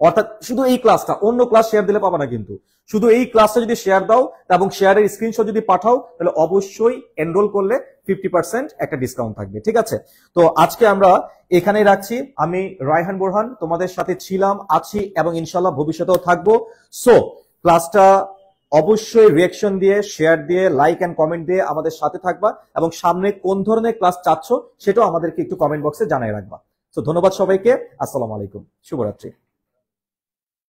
অর্থাৎ শুধু এই ক্লাসটা, অন্য ক্লাস শেয়ার দিলে পাবা না, কিন্তু শুধু এই ক্লাসটা যদি শেয়ার দাও এবং শেয়ারের স্ক্রিনশট যদি পাঠাও, তাহলে অবশ্যই এনরোল করলে 50% একটা ডিসকাউন্ট থাকবে। ঠিক আছে, তো আজকে আমরা এখানেই রাখছি। আমি রায়হান বোরহান তোমাদের সাথে ছিলাম, আছি এবং ইনশাল্লাহ ভবিষ্যতেও থাকবো। সো ক্লাসটা অবশ্যই রিঅ্যাকশন দিয়ে, শেয়ার দিয়ে, লাইক এন্ড কমেন্ট দিয়ে আমাদের সাথে থাকবা, এবং সামনে কোন ধরনের ক্লাস চাচ্ছ সেটাও আমাদেরকে একটু কমেন্ট বক্সে জানিয়ে রাখবা। তো ধন্যবাদ সবাইকে, আসসালামু আলাইকুম, শুভরাত্রি।